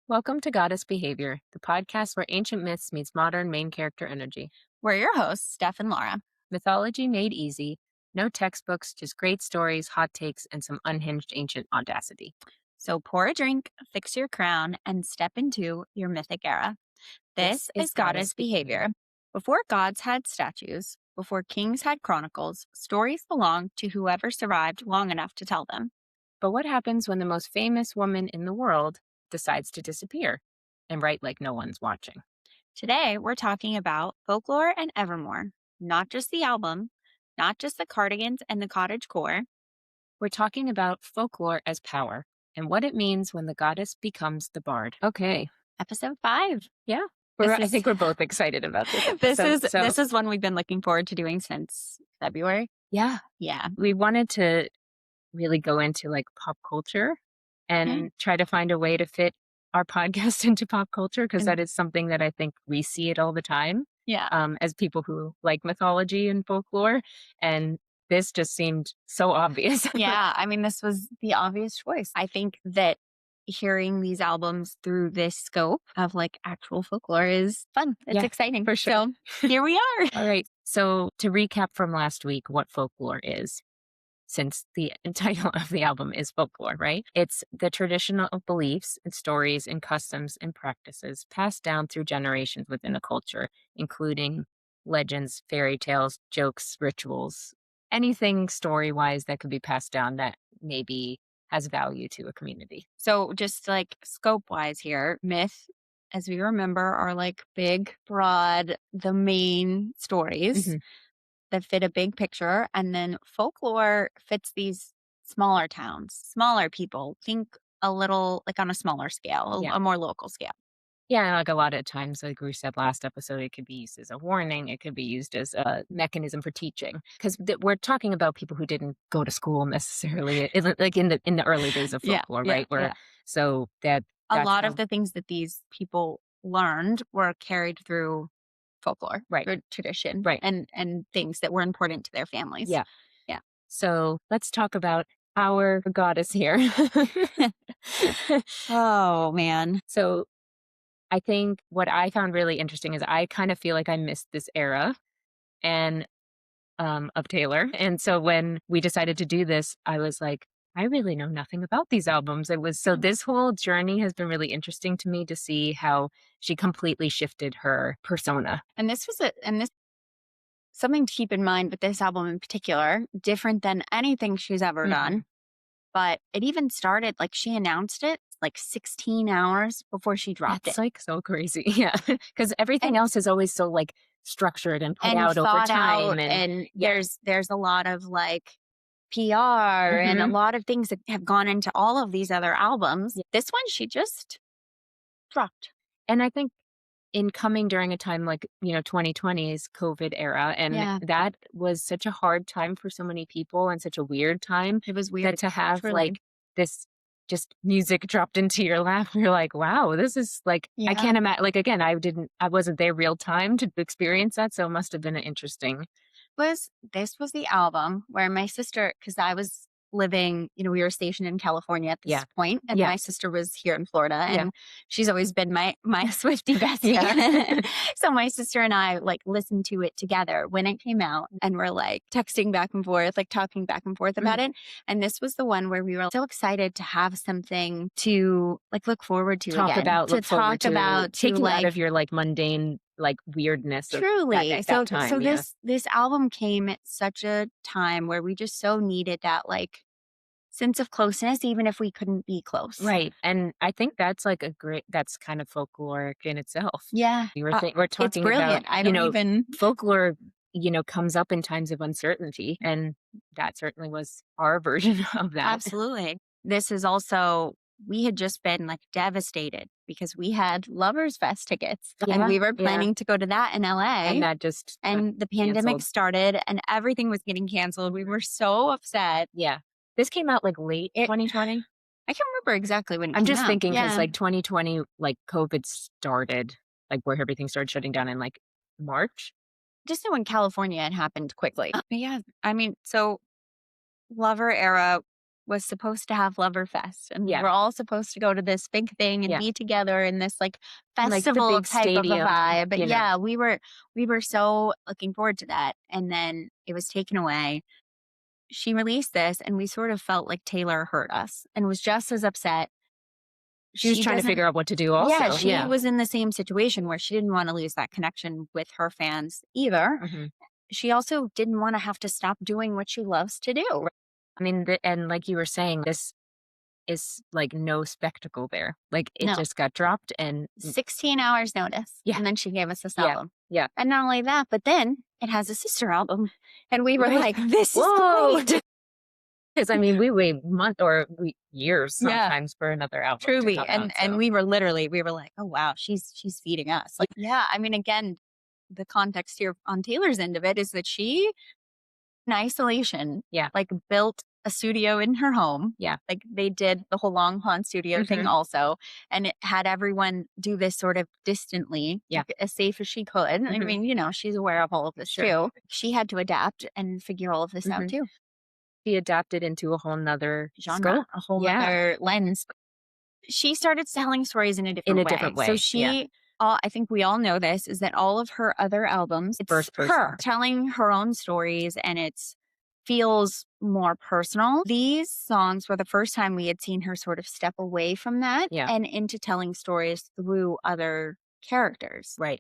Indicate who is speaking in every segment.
Speaker 1: Welcome to Goddess Behavior, the podcast where ancient myths meets modern main character energy.
Speaker 2: We're your hosts, Steph and Laura.
Speaker 1: Mythology made easy, no textbooks, just great stories, hot takes, and some unhinged ancient audacity.
Speaker 2: So pour a drink, fix your crown, and step into your mythic era. This is Goddess Behavior. Before gods had statues, before kings had chronicles, stories belonged to whoever survived long enough to tell them.
Speaker 1: But what happens when the most famous woman in the world decides to disappear and write like no one's watching?
Speaker 2: Today, we're talking about Folklore and Evermore, not just the album, not just the cardigans and the cottage core.
Speaker 1: We're talking about folklore as power and what it means when the goddess becomes the bard. Okay.
Speaker 2: Episode 5.
Speaker 1: Yeah. I think we're both excited about this.
Speaker 2: This is one we've been looking forward to doing since February.
Speaker 1: Yeah.
Speaker 2: Yeah.
Speaker 1: We wanted to really go into like pop culture and try to find a way to fit our podcast into pop culture because that is something that I think we see it all the time.
Speaker 2: Yeah.
Speaker 1: As people who like mythology and folklore. And this just seemed so obvious.
Speaker 2: Yeah. I mean, this was the obvious choice. I think that hearing these albums through this scope of like actual folklore is fun. It's exciting.
Speaker 1: For sure.
Speaker 2: So here we are.
Speaker 1: All right. So to recap from last week, what folklore is, since the title of the album is folklore, right? It's the traditional beliefs and stories and customs and practices passed down through generations within a culture, including legends, fairy tales, jokes, rituals, anything story-wise that could be passed down that maybe has value to a community.
Speaker 2: So just like scope wise here, myth, as we remember, are like big, broad, the main stories that fit a big picture. And then folklore fits these smaller towns, smaller people. Think a little like on a smaller scale, a more local scale.
Speaker 1: Yeah, like a lot of times, like we said last episode, it could be used as a warning. It could be used as a mechanism for teaching. Because we're talking about people who didn't go to school necessarily, like in the early days of folklore, right? So that
Speaker 2: a lot of the things that these people learned were carried through folklore, through tradition, and things that were important to their families.
Speaker 1: Yeah. So let's talk about our goddess here.
Speaker 2: Oh man.
Speaker 1: So I think what I found really interesting is I kind of feel like I missed this era and of Taylor. And so when we decided to do this, I was like, I really know nothing about these albums. This whole journey has been really interesting to me to see how she completely shifted her persona.
Speaker 2: And this something to keep in mind with this album in particular, different than anything she's ever done. But it even started, like she announced it like 16 hours before she dropped it.
Speaker 1: It's like so crazy. Yeah. Because everything else is always so like structured and put out over time.
Speaker 2: And there's a lot of like PR and a lot of things that have gone into all of these other albums. Yeah. This one, she just dropped.
Speaker 1: And I think in coming during a time like, 2020's COVID era. And that was such a hard time for so many people and such a weird time.
Speaker 2: It was weird.
Speaker 1: That to have like this just music dropped into your lap. You're like, wow, this is like, I can't imagine. Like, again, I wasn't there real time to experience that. So it must have been an interesting.
Speaker 2: This was the album where my sister, because I was living, we were stationed in California at this point, and my sister was here in Florida, and she's always been my Swiftie bestie. So my sister and I like listened to it together when it came out, and we're like texting back and forth, like talking back and forth about it. And this was the one where we were so excited to have something to like look forward to,
Speaker 1: taking out of your like mundane like weirdness.
Speaker 2: Truly. So this album came at such a time where we just so needed that like sense of closeness, even if we couldn't be close.
Speaker 1: Right. And I think that's like that's kind of folkloric in itself.
Speaker 2: Yeah.
Speaker 1: We're talking
Speaker 2: it's brilliant.
Speaker 1: about, folklore, comes up in times of uncertainty. And that certainly was our version of that.
Speaker 2: Absolutely. This is also, we had just been like devastated because we had Lovers Fest tickets and we were planning to go to that in LA.
Speaker 1: And that just
Speaker 2: the pandemic started and everything was getting canceled. We were so upset.
Speaker 1: Yeah. This came out like late 2020.
Speaker 2: I can't remember exactly when it
Speaker 1: I'm
Speaker 2: came
Speaker 1: just
Speaker 2: out.
Speaker 1: thinking because like 2020, like COVID started, like where everything started shutting down in like March.
Speaker 2: Just know in California it happened quickly. But yeah, I mean, so Lover era was supposed to have Loverfest, and we were all supposed to go to this big thing and be together in this like festival
Speaker 1: like
Speaker 2: type
Speaker 1: stadium,
Speaker 2: of a vibe. But yeah, we were so looking forward to that. And then it was taken away. She released this, and we sort of felt like Taylor hurt us and was just as upset.
Speaker 1: She was trying to figure out what to do also.
Speaker 2: Yeah, she was in the same situation where she didn't want to lose that connection with her fans either. She also didn't want to have to stop doing what she loves to do.
Speaker 1: I mean, and like you were saying, this is like no spectacle there. Like it just got dropped and
Speaker 2: 16 hours notice.
Speaker 1: Yeah.
Speaker 2: And then she gave us this album.
Speaker 1: Yeah.
Speaker 2: And not only that, but then it has a sister album. And we were like, this is great.
Speaker 1: Because I mean, we wait months or years sometimes for another album.
Speaker 2: Truly. And we were like, oh wow, she's feeding us. Like, yeah. I mean, again, the context here on Taylor's end of it is that she, in isolation, like built a studio in her home. Yeah. Like they did the whole Long Pond studio thing also. And it had everyone do this sort of distantly, like, as safe as she could. I mean, you know, she's aware of all of this too. She had to adapt and figure all of this out too.
Speaker 1: She adapted into a whole nother
Speaker 2: genre, a whole other lens. She started telling stories in a different way. So she, I think we all know this, is that all of her other albums, it's her telling her own stories, and it's feels more personal. These songs were the first time we had seen her sort of step away from that and into telling stories through other characters. Right.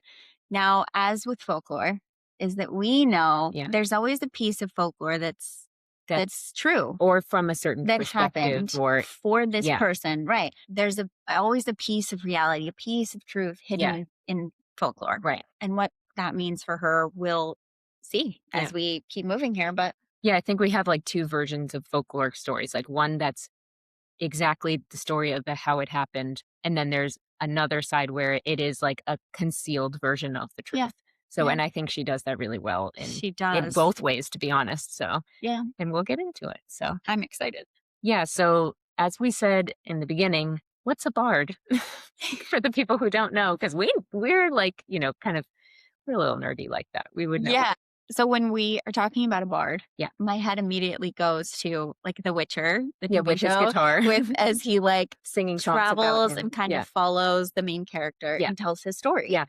Speaker 2: Now, as with folklore, is that we know there's always a piece of folklore that's true,
Speaker 1: or from a certain
Speaker 2: that
Speaker 1: perspective,
Speaker 2: happened
Speaker 1: or
Speaker 2: for this person. Right. There's always a piece of reality, a piece of truth hidden in folklore. Right. And what that means for her, we'll see as we keep moving here. But
Speaker 1: I think we have like two versions of folklore stories. Like one that's exactly the story of how it happened, and then there's another side where it is like a concealed version of the truth. So, and I think she does that really well in both ways, to be honest. So, and we'll get into it. So
Speaker 2: I'm excited.
Speaker 1: Yeah. So as we said in the beginning, what's a bard? For the people who don't know, because we're like, you know, we're a little nerdy like that. We would know.
Speaker 2: Yeah. So when we are talking about a bard, my head immediately goes to like The Witcher,
Speaker 1: with his guitar,
Speaker 2: as he like
Speaker 1: singing
Speaker 2: travels and kind of follows the main character and tells his story.
Speaker 1: Yeah.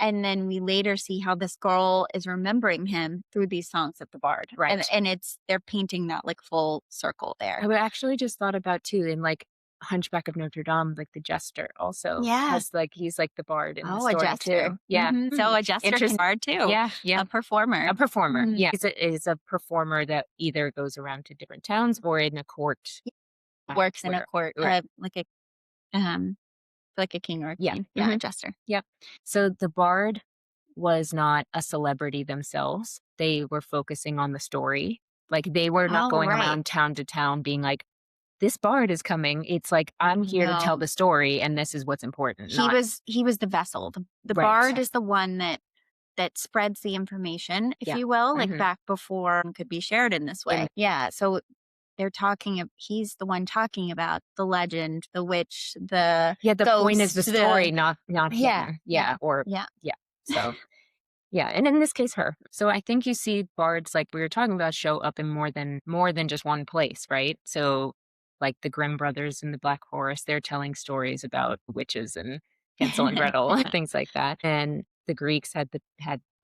Speaker 2: And then we later see how this girl is remembering him through these songs of the bard. Right. And they're painting that like full circle there.
Speaker 1: I actually just thought about too, in like Hunchback of Notre Dame, like the jester also has like, he's like the bard in the story
Speaker 2: a jester
Speaker 1: too. Yeah.
Speaker 2: So a jester can bard too.
Speaker 1: Yeah.
Speaker 2: A performer.
Speaker 1: Yeah. Is a performer that either goes around to different towns or in a court.
Speaker 2: Works in a court, like a king or a queen. A jester.
Speaker 1: Yep. So the bard was not a celebrity themselves. They were focusing on the story. Like they were not going around town to town being like, this bard is coming. It's like, I'm here to tell the story, and this is what's important.
Speaker 2: He was the vessel. The bard is the one that spreads the information, if you will, like back before it could be shared in this way. So they're he's the one talking about the legend, the witch, the
Speaker 1: the
Speaker 2: ghost,
Speaker 1: point is the story, not him. So and in this case her. So I think you see bards, like we were talking about, show up in more than just one place, right? So like the Grimm brothers in the Black Forest, they're telling stories about witches and Hansel and Gretel and things like that. And the Greeks had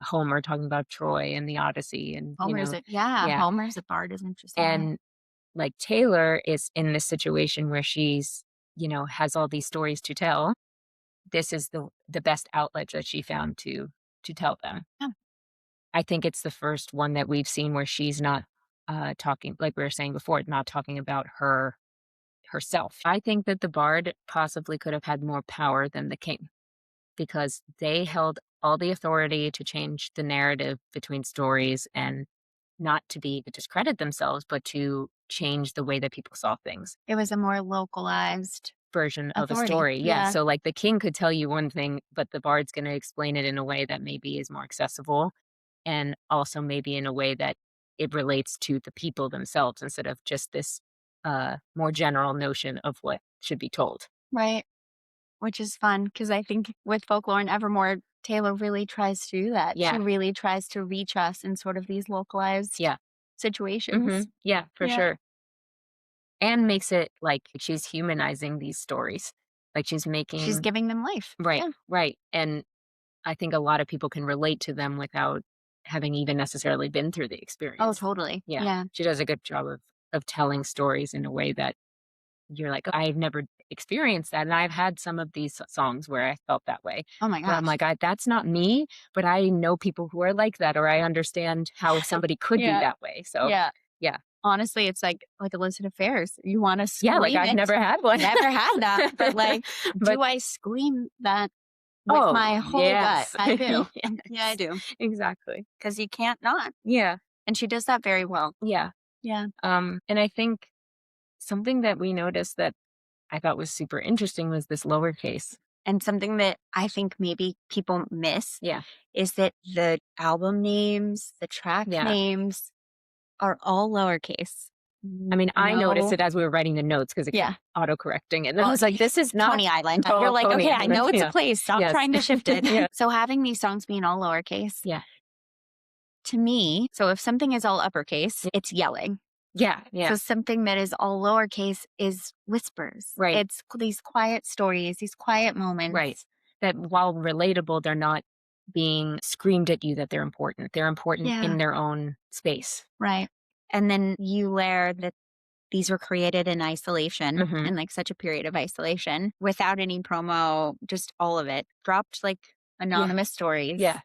Speaker 1: Homer talking about Troy and the Odyssey, and
Speaker 2: Homer's Homer's a bard is interesting.
Speaker 1: And like Taylor is in this situation where she's, has all these stories to tell. This is the best outlet that she found to tell them. Yeah. I think it's the first one that we've seen where she's not talking, like we were saying before, not talking about herself. I think that the bard possibly could have had more power than the king, because they held all the authority to change the narrative between stories, and not to discredit themselves, but to change the way that people saw things.
Speaker 2: It was a more localized
Speaker 1: version of a story. Yeah. So like the king could tell you one thing, but the bard's going to explain it in a way that maybe is more accessible, and also maybe in a way that it relates to the people themselves, instead of just this more general notion of what should be told.
Speaker 2: Right. Which is fun, because I think with Folklore and Evermore, Taylor really tries to do that. She really tries to reach us in sort of these localized situations.
Speaker 1: Yeah, for sure. and makes it like she's humanizing these stories. Like she's
Speaker 2: She's
Speaker 1: making
Speaker 2: giving them life.
Speaker 1: right,
Speaker 2: Yeah.
Speaker 1: right. And I think a lot of people can relate to them without having even necessarily been through the
Speaker 2: Oh,
Speaker 1: experience.
Speaker 2: totally.
Speaker 1: Yeah.
Speaker 2: Yeah.
Speaker 1: She does a good job of telling stories in a way that you're like, I've never experienced that. And I've had some of these songs where I felt that way.
Speaker 2: Oh my
Speaker 1: Where I'm
Speaker 2: gosh.
Speaker 1: like, that's not me, but I know people who are like that, or I understand how somebody could be
Speaker 2: Yeah.
Speaker 1: that way. So
Speaker 2: Yeah.
Speaker 1: yeah.
Speaker 2: Honestly, it's like illicit affairs. You want to
Speaker 1: Yeah, like
Speaker 2: scream
Speaker 1: I've
Speaker 2: it.
Speaker 1: never had one.
Speaker 2: Never had that. But like,
Speaker 1: But
Speaker 2: do I scream that with
Speaker 1: oh,
Speaker 2: my whole gut?
Speaker 1: yes.
Speaker 2: I do. Yeah, I
Speaker 1: Yes.
Speaker 2: do.
Speaker 1: Exactly.
Speaker 2: Because you can't not.
Speaker 1: Yeah.
Speaker 2: And she does that very well.
Speaker 1: Yeah.
Speaker 2: Yeah.
Speaker 1: And I think something that we noticed that I thought was super interesting was this lowercase.
Speaker 2: And something that I think maybe people miss
Speaker 1: Yeah.
Speaker 2: is that the album names, the track
Speaker 1: Yeah.
Speaker 2: names are all lowercase.
Speaker 1: I mean, I noticed
Speaker 2: No.
Speaker 1: it as we were writing the notes because it
Speaker 2: Yeah.
Speaker 1: kept autocorrecting it. And I
Speaker 2: Well,
Speaker 1: was like, this is not
Speaker 2: Coney Island.
Speaker 1: Oh,
Speaker 2: You're like,
Speaker 1: Coney
Speaker 2: okay, I know
Speaker 1: Island.
Speaker 2: it's
Speaker 1: Yeah.
Speaker 2: a place. Stop
Speaker 1: Yes.
Speaker 2: trying to shift it.
Speaker 1: Yeah.
Speaker 2: So having these songs being all lowercase,
Speaker 1: Yeah.
Speaker 2: to me, so if something is all uppercase, it's yelling.
Speaker 1: Yeah. Yeah.
Speaker 2: So something that is all lowercase is whispers.
Speaker 1: Right.
Speaker 2: It's these quiet stories, these quiet moments.
Speaker 1: Right. That while relatable, they're not being screamed at you that they're important. They're important
Speaker 2: Yeah.
Speaker 1: in their own space.
Speaker 2: Right. And then you layer that these were created in isolation,
Speaker 1: Mhm.
Speaker 2: in like such a period of isolation without any promo, just all of it. Dropped like anonymous stories.
Speaker 1: Yeah.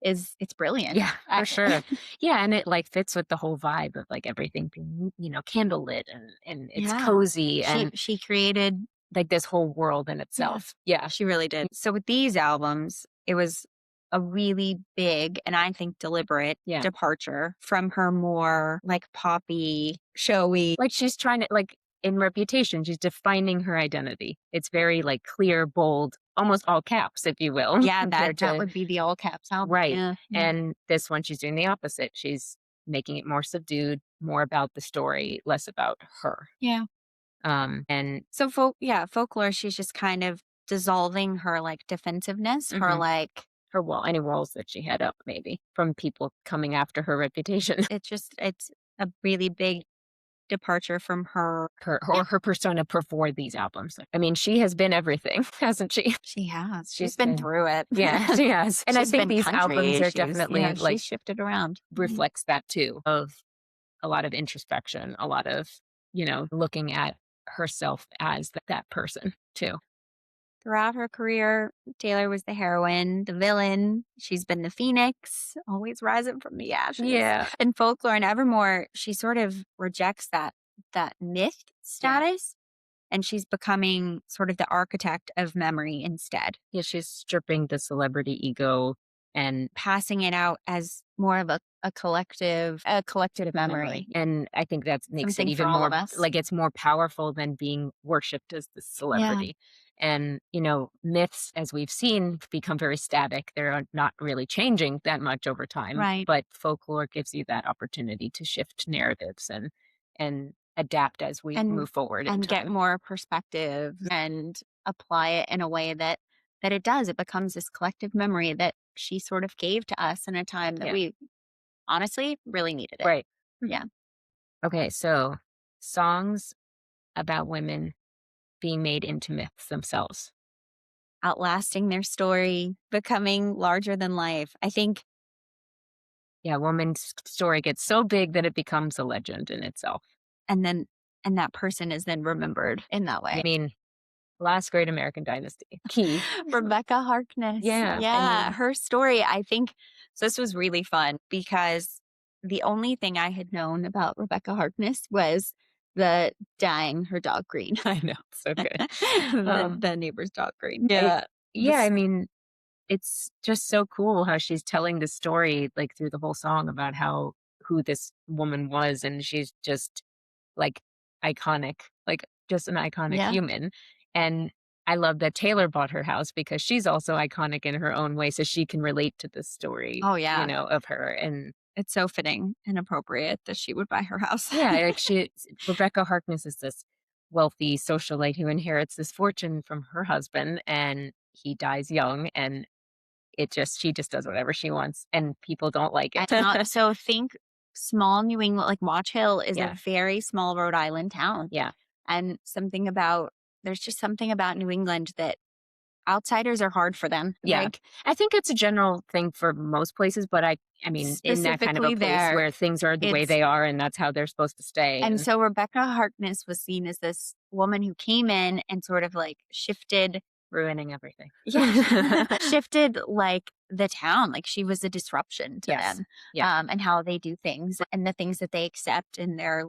Speaker 2: It's brilliant.
Speaker 1: Yeah, for sure. Yeah, and it like fits with the whole vibe of like everything being, candlelit and it's
Speaker 2: Yeah.
Speaker 1: cozy and
Speaker 2: She created
Speaker 1: like this whole world in itself. Yeah.
Speaker 2: She really did. So with these albums, it was a really big and I think deliberate
Speaker 1: Yeah.
Speaker 2: departure from her more like poppy, showy.
Speaker 1: Like she's trying to like in Reputation, she's defining her identity. It's very like clear, bold, almost all caps, if you will.
Speaker 2: Yeah,
Speaker 1: compared
Speaker 2: that
Speaker 1: to-
Speaker 2: would be the all caps album.
Speaker 1: right.
Speaker 2: Yeah.
Speaker 1: And this one, she's doing the opposite. She's making it more subdued, more about the story, less about her.
Speaker 2: Yeah.
Speaker 1: And
Speaker 2: So folklore, she's just kind of dissolving her like defensiveness, her
Speaker 1: Mhm.
Speaker 2: like
Speaker 1: her wall, any walls that she had up, maybe from people coming after her reputation,
Speaker 2: it's a really big departure from her.
Speaker 1: her persona before these albums. I mean, she has been everything, hasn't she?
Speaker 2: She has.
Speaker 1: She's
Speaker 2: She's been
Speaker 1: been-
Speaker 2: through it.
Speaker 1: Yeah, she has. And I
Speaker 2: She's
Speaker 1: think
Speaker 2: been
Speaker 1: these
Speaker 2: country
Speaker 1: albums are
Speaker 2: issues.
Speaker 1: definitely
Speaker 2: Yeah,
Speaker 1: like
Speaker 2: she's shifted around.
Speaker 1: reflects that too, of a lot of introspection, a lot of, looking at herself as that person too.
Speaker 2: Throughout her career, Taylor was the heroine, the villain. She's been the phoenix, always rising from the ashes.
Speaker 1: Yeah.
Speaker 2: In Folklore and Evermore, she sort of rejects that myth status, and she's becoming sort of the architect of memory instead.
Speaker 1: Yeah, she's stripping the celebrity ego and
Speaker 2: passing it out as more of a collective memory.
Speaker 1: And I think that makes
Speaker 2: Something
Speaker 1: it even
Speaker 2: for all
Speaker 1: more
Speaker 2: of us.
Speaker 1: like it's more powerful than being worshipped as the celebrity. And, myths, as we've seen, become very static. They're not really changing that much over time.
Speaker 2: Right.
Speaker 1: But folklore gives you that opportunity to shift narratives and adapt as we move forward.
Speaker 2: And get more perspective and apply it in a way that it does. It becomes this collective memory that she sort of gave to us in a time that we honestly really needed it.
Speaker 1: Right.
Speaker 2: Yeah.
Speaker 1: Okay, so songs about women being made into myths themselves.
Speaker 2: Outlasting their story, becoming larger than life. I think.
Speaker 1: Yeah, woman's story gets so big that it becomes a legend in itself.
Speaker 2: And that person is then remembered in that way.
Speaker 1: I mean, last great American dynasty. Key.
Speaker 2: Rebecca Harkness.
Speaker 1: Yeah.
Speaker 2: Yeah.
Speaker 1: I mean,
Speaker 2: her story, I think, so this was really fun because the only thing I had known about Rebecca Harkness was the dyeing her dog green.
Speaker 1: I know. So good.
Speaker 2: the neighbor's dog green.
Speaker 1: Yeah. I mean, it's just so cool how she's telling the story like through the whole song about who this woman was. And she's just like iconic, like just an iconic human. And I love that Taylor bought her house because she's also iconic in her own way. So she can relate to the story,
Speaker 2: Oh, yeah.
Speaker 1: of her. And
Speaker 2: it's so fitting and appropriate that she would buy her house.
Speaker 1: yeah, like Rebecca Harkness is this wealthy socialite who inherits this fortune from her husband and he dies young and she just does whatever she wants and people don't like it.
Speaker 2: small New England, like Watch Hill is
Speaker 1: Yeah.
Speaker 2: a very small Rhode Island town.
Speaker 1: Yeah.
Speaker 2: And there's just something about New England that outsiders are hard for them.
Speaker 1: Yeah.
Speaker 2: Like,
Speaker 1: I think it's a general thing for most places, but I mean, in that kind of a
Speaker 2: specifically
Speaker 1: place
Speaker 2: there,
Speaker 1: where things are the way
Speaker 2: it's,
Speaker 1: they are and that's how they're supposed to stay.
Speaker 2: and so Rebecca Harkness was seen as this woman who came in and sort of like shifted,
Speaker 1: ruining everything.
Speaker 2: shifted like the town. Like she was a disruption to
Speaker 1: Yes.
Speaker 2: them,
Speaker 1: Yeah.
Speaker 2: and how they do things and the things that they accept in their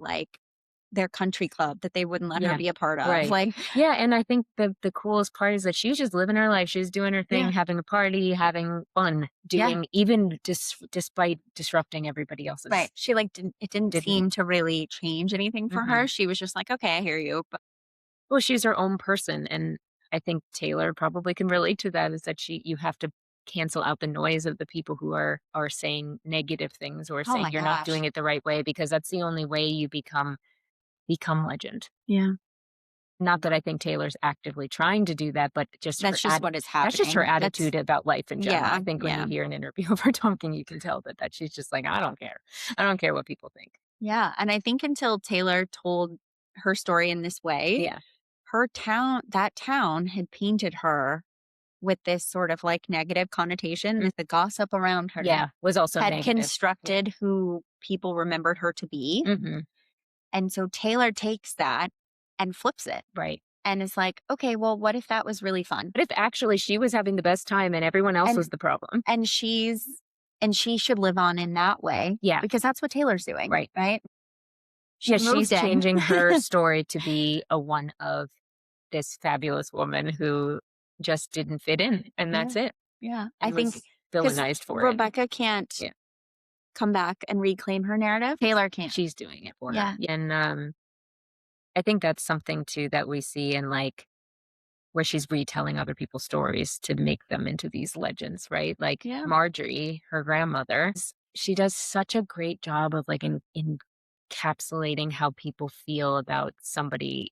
Speaker 2: country club that they wouldn't let her
Speaker 1: Yeah.
Speaker 2: be a part of.
Speaker 1: Right.
Speaker 2: Like,
Speaker 1: Yeah, and I think the coolest part is that she's just living her life. She's doing her thing,
Speaker 2: Yeah.
Speaker 1: having a party, having fun, doing even despite disrupting everybody else's.
Speaker 2: right. She like didn't seem to really change anything for her. She was just like, okay, I hear you. But
Speaker 1: Well, she's her own person, and I think Taylor probably can relate to that. Is that you have to cancel out the noise of the people who are saying negative things or
Speaker 2: oh
Speaker 1: saying
Speaker 2: my
Speaker 1: you're not
Speaker 2: gosh.
Speaker 1: doing it the right way, because that's the only way you become legend.
Speaker 2: Yeah.
Speaker 1: Not that I think Taylor's actively trying to do that, but just
Speaker 2: That's just what is happening.
Speaker 1: that's just her attitude about life in general.
Speaker 2: Yeah,
Speaker 1: I think when
Speaker 2: yeah.
Speaker 1: you hear an interview of her talking, you can tell that she's just like, I don't care. I don't care what people think.
Speaker 2: Yeah. And I think until Taylor told her story in this way,
Speaker 1: Yeah.
Speaker 2: that town had painted her with this sort of like negative connotation that the gossip around her
Speaker 1: Yeah. Was also
Speaker 2: had
Speaker 1: negative.
Speaker 2: constructed who people remembered her to be.
Speaker 1: Mm-hmm.
Speaker 2: And so Taylor takes that and flips it.
Speaker 1: Right.
Speaker 2: And it's like, okay, well, what if that was really fun?
Speaker 1: But if actually she was having the best time and everyone else was the problem.
Speaker 2: And she should live on in that way.
Speaker 1: Yeah.
Speaker 2: Because that's what Taylor's doing.
Speaker 1: Right.
Speaker 2: Right.
Speaker 1: She's changing her story to be a one of this fabulous woman who just didn't fit in. And that's it.
Speaker 2: Yeah.
Speaker 1: And
Speaker 2: I think
Speaker 1: villainized for
Speaker 2: Rebecca can't come back and reclaim her narrative. Taylor can't.
Speaker 1: She's doing it for
Speaker 2: Yeah.
Speaker 1: her. And I think that's something too that we see in like where she's retelling other people's stories to make them into these legends, right? Like Marjorie, her grandmother, she does such a great job of like encapsulating how people feel about somebody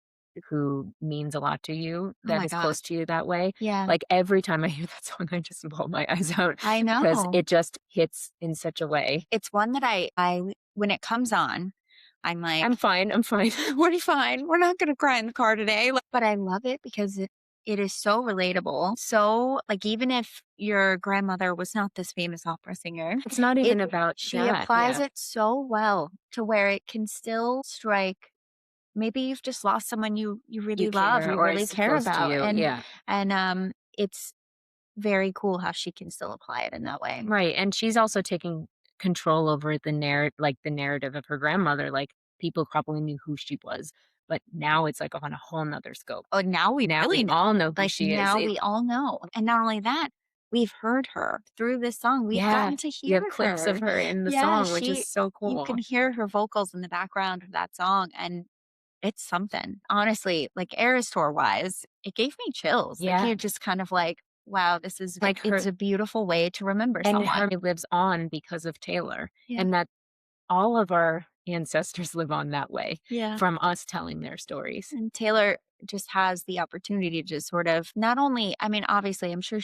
Speaker 1: who means a lot to you, that is close to you that way.
Speaker 2: Yeah.
Speaker 1: Like every time I hear that song, I just bawl my eyes out.
Speaker 2: I know.
Speaker 1: Because it just hits in such a way.
Speaker 2: It's one that I when it comes on, I'm like,
Speaker 1: I'm fine.
Speaker 2: We're fine. We're not going to cry in the car today. But I love it because it is so relatable. So like, even if your grandmother was not this famous opera singer,
Speaker 1: it's not even about
Speaker 2: she applies it so well to where it can still strike. Maybe you've just lost someone you really love, you really care about. And it's very cool how she can still apply it in that way.
Speaker 1: Right. And she's also taking control over the narrative of her grandmother. Like people probably knew who she was, but now it's like on a whole nother scope.
Speaker 2: Oh, now we
Speaker 1: all know who she is.
Speaker 2: Now we all know. And not only that, we've heard her through this song. We've gotten to hear her.
Speaker 1: Clips of her in the song, which is so cool.
Speaker 2: You can hear her vocals in the background of that song, and it's something. Honestly, like Eras Tour wise, it gave me chills.
Speaker 1: Yeah.
Speaker 2: Like, you're just kind of like, wow, this is like, it's a beautiful way to remember someone.
Speaker 1: And her lives on because of Taylor. Yeah. And that all of our ancestors live on that way from us telling their stories.
Speaker 2: And Taylor just has the opportunity to sort of not only, I mean, obviously, I'm sure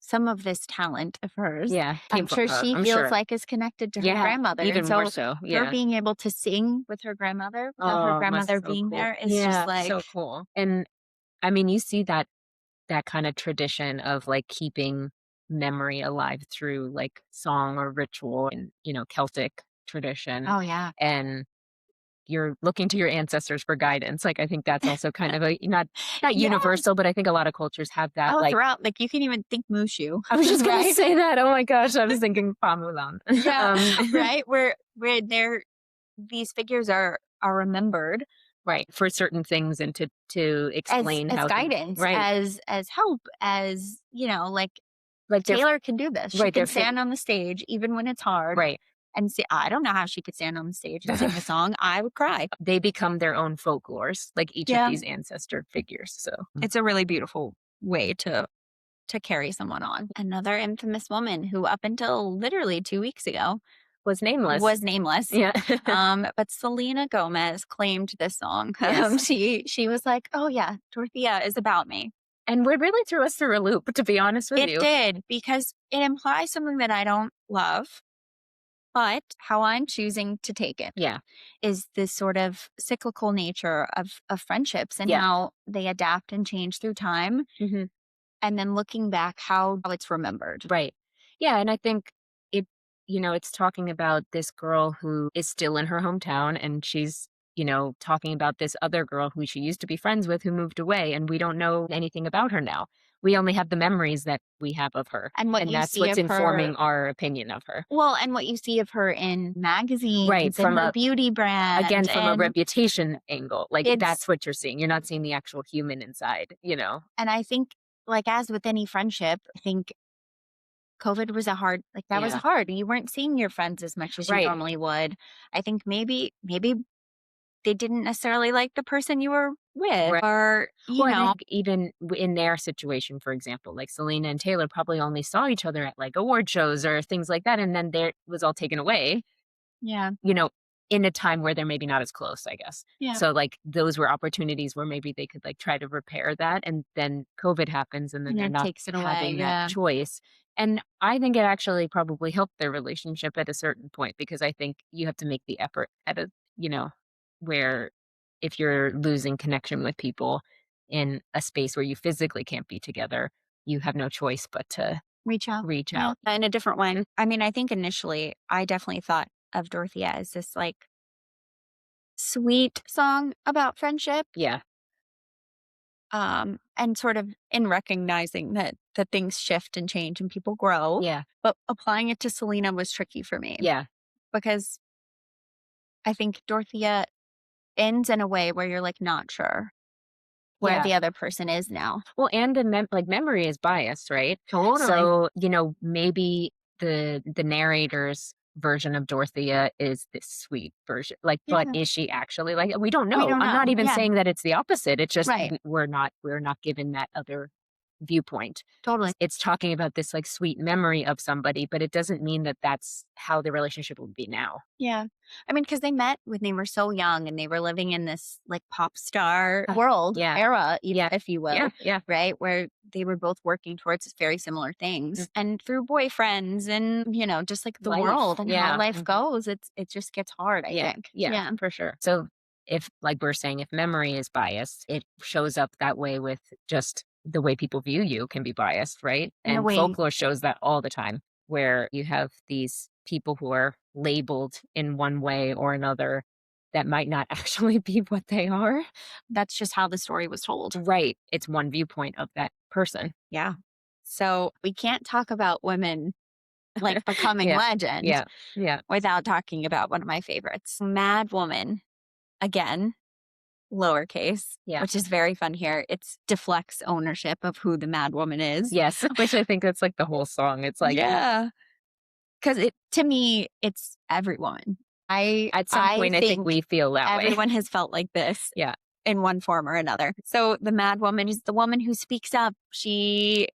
Speaker 2: some of this talent of hers, I'm sure she feels like is connected to her grandmother.
Speaker 1: Even more so. Yeah.
Speaker 2: Her being able to sing with her grandmother, without her grandmother being there, is just like
Speaker 1: so cool. And I mean, you see that kind of tradition of like keeping memory alive through like song or ritual and, Celtic tradition.
Speaker 2: Oh, yeah.
Speaker 1: And you're looking to your ancestors for guidance. Like, I think that's also kind of a, not universal, but I think a lot lot of cultures have that.
Speaker 2: Oh, throughout, like you can even think Mushu.
Speaker 1: I was just going to say that. Oh my gosh. I was thinking Pamulan.
Speaker 2: Right. Where these figures are remembered.
Speaker 1: Right. For certain things and to explain
Speaker 2: as guidance, as help, as, like Taylor can do this. She can stand on the stage even when it's hard.
Speaker 1: Right.
Speaker 2: And see, I don't know how she could stand on the stage and sing a song. I would cry.
Speaker 1: They become their own folklores, like each of these ancestor figures. So
Speaker 2: it's a really beautiful way to carry someone on. Another infamous woman who up until literally 2 weeks ago
Speaker 1: was nameless.
Speaker 2: Yeah. But Selena Gomez claimed this song.
Speaker 1: Yes.
Speaker 2: She was like, oh yeah, Dorothea is about me.
Speaker 1: And it really threw us through a loop, to be honest with you.
Speaker 2: It did, because it implies something that I don't love. But how I'm choosing to take it is this sort of cyclical nature of friendships and how they adapt and change through time. And then looking back, how it's remembered.
Speaker 1: Right. Yeah. And I think it, it's talking about this girl who is still in her hometown and she's, talking about this other girl who she used to be friends with who moved away. And we don't know anything about her now. We only have the memories that we have of her.
Speaker 2: And
Speaker 1: that's what's informing our opinion of her.
Speaker 2: Well, and what you see of her in magazines,
Speaker 1: right,
Speaker 2: from her beauty brand.
Speaker 1: Again, from a reputation angle. Like that's what you're seeing. You're not seeing the actual human inside,
Speaker 2: And I think, like as with any friendship, I think COVID was was hard. You weren't seeing your friends as much as you normally would. I think maybe they didn't necessarily like the person you were with, or
Speaker 1: I think even in their situation, for example, like Selena and Taylor probably only saw each other at like award shows or things like that, and then it was all taken away.
Speaker 2: Yeah,
Speaker 1: in a time where they're maybe not as close, I guess.
Speaker 2: Yeah.
Speaker 1: So like those were opportunities where maybe they could like try to repair that, and then COVID happens, and then they're not
Speaker 2: takes it away,
Speaker 1: having that choice. And I think it actually probably helped their relationship at a certain point, because I think you have to make the effort at where if you're losing connection with people in a space where you physically can't be together, you have no choice but to
Speaker 2: reach out
Speaker 1: in
Speaker 2: a different way. I mean, I think initially I definitely thought of Dorothea as this like sweet song about friendship.
Speaker 1: Yeah.
Speaker 2: And sort of in recognizing that things shift and change and people grow.
Speaker 1: Yeah.
Speaker 2: But applying it to Selena was tricky for me.
Speaker 1: Yeah.
Speaker 2: Because I think Dorothea ends in a way where you're like not sure where the other person is now.
Speaker 1: Well, and the memory is biased, right?
Speaker 2: Totally.
Speaker 1: So, maybe the narrator's version of Dorothea is this sweet version. Like, but is she actually like, we don't know. I'm not even saying that it's the opposite. It's just we're not given that other viewpoint.
Speaker 2: Totally.
Speaker 1: It's talking about this like sweet memory of somebody, but it doesn't mean that that's how the relationship would be now.
Speaker 2: Yeah. I mean, because they met when they were so young and they were living in this like pop star world era, if you will.
Speaker 1: Yeah.
Speaker 2: Right. Where they were both working towards very similar things. And through boyfriends and, just like the world and how life goes, it just gets hard, I think.
Speaker 1: Yeah, for sure. So if, like we're saying, if memory is biased, it shows up that way with just the way people view you can be biased, right? And folklore shows that all the time, where you have these people who are labeled in one way or another that might not actually be what they are.
Speaker 2: That's just how the story was told.
Speaker 1: Right. It's one viewpoint of that person.
Speaker 2: Yeah. So we can't talk about women like becoming legend without talking about one of my favorites, Mad Woman, again. Lowercase, which is very fun here. It deflects ownership of who the Mad Woman is.
Speaker 1: Yes, which I think that's like the whole song. It's like,
Speaker 2: because to me, it's every woman.
Speaker 1: At some point, I think we feel that way.
Speaker 2: Everyone has felt like this.
Speaker 1: Yeah.
Speaker 2: In one form or another. So the Mad Woman is the woman who speaks up. She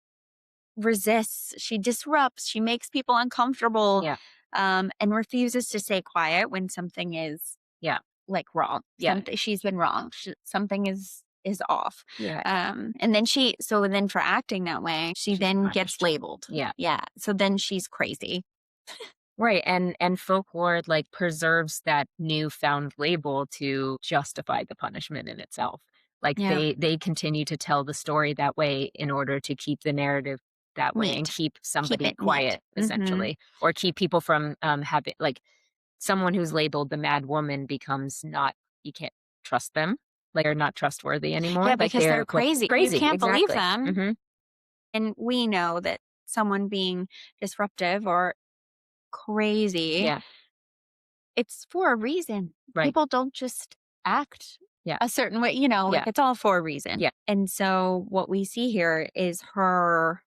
Speaker 2: resists. She disrupts. She makes people uncomfortable.
Speaker 1: Yeah.
Speaker 2: And refuses to stay quiet when something is like wrong.
Speaker 1: Yeah.
Speaker 2: She's been wrong. Something is off.
Speaker 1: Yeah.
Speaker 2: And then for acting that way, she's then punished. Gets labeled.
Speaker 1: Yeah.
Speaker 2: Yeah. So then she's crazy.
Speaker 1: Right. And folklore like preserves that newfound label to justify the punishment in itself. Like they continue to tell the story that way in order to keep the narrative that way and keep somebody quiet, essentially, or keep people from having like someone who's labeled the Mad Woman becomes you can't trust them. Like they're not trustworthy anymore.
Speaker 2: Yeah, because they're crazy. You can't believe them.
Speaker 1: Mm-hmm.
Speaker 2: And we know that someone being disruptive or crazy, it's for a reason.
Speaker 1: Right.
Speaker 2: People don't just act a certain way, like it's all for a reason.
Speaker 1: Yeah.
Speaker 2: And so what we see here is her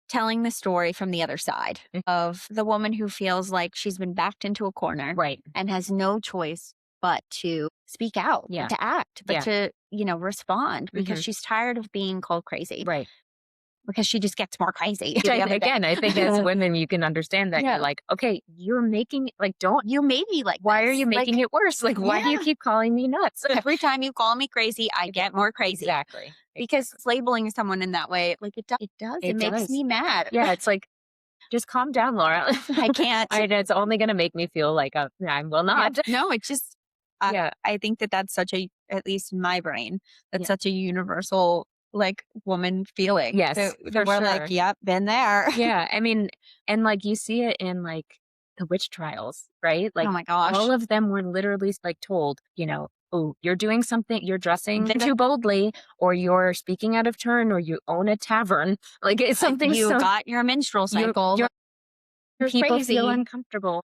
Speaker 2: telling the story from the other side of the woman who feels like she's been backed into a corner and has no choice but to speak out, to act, but to, respond because she's tired of being called crazy.
Speaker 1: Right.
Speaker 2: Because she just gets more crazy.
Speaker 1: I think as women, you can understand that. You're like, okay, you're making don't
Speaker 2: you made me like
Speaker 1: why are you making it worse? Like, why do you keep calling me nuts?
Speaker 2: Every time you call me crazy, I get more crazy.
Speaker 1: Exactly.
Speaker 2: Because labeling someone in that way, like it does. It makes me mad.
Speaker 1: Yeah, it's like Just calm down, Laura.
Speaker 2: I can't.
Speaker 1: It's only going to make me feel like I will not.
Speaker 2: No, it's just,
Speaker 1: Yeah.
Speaker 2: I think that that's such a, at least in my brain, that's such a universal like woman feeling.
Speaker 1: Yes,
Speaker 2: that
Speaker 1: for
Speaker 2: we're
Speaker 1: sure.
Speaker 2: like, yep, been there.
Speaker 1: Yeah. I mean, and like you see it in like the witch trials, right? Like
Speaker 2: Oh my gosh.
Speaker 1: all of them were literally like told, oh, you're doing something, you're dressing too boldly, or you're speaking out of turn, or you own a tavern. Like it's something
Speaker 2: you got your menstrual cycle.
Speaker 1: People feel uncomfortable.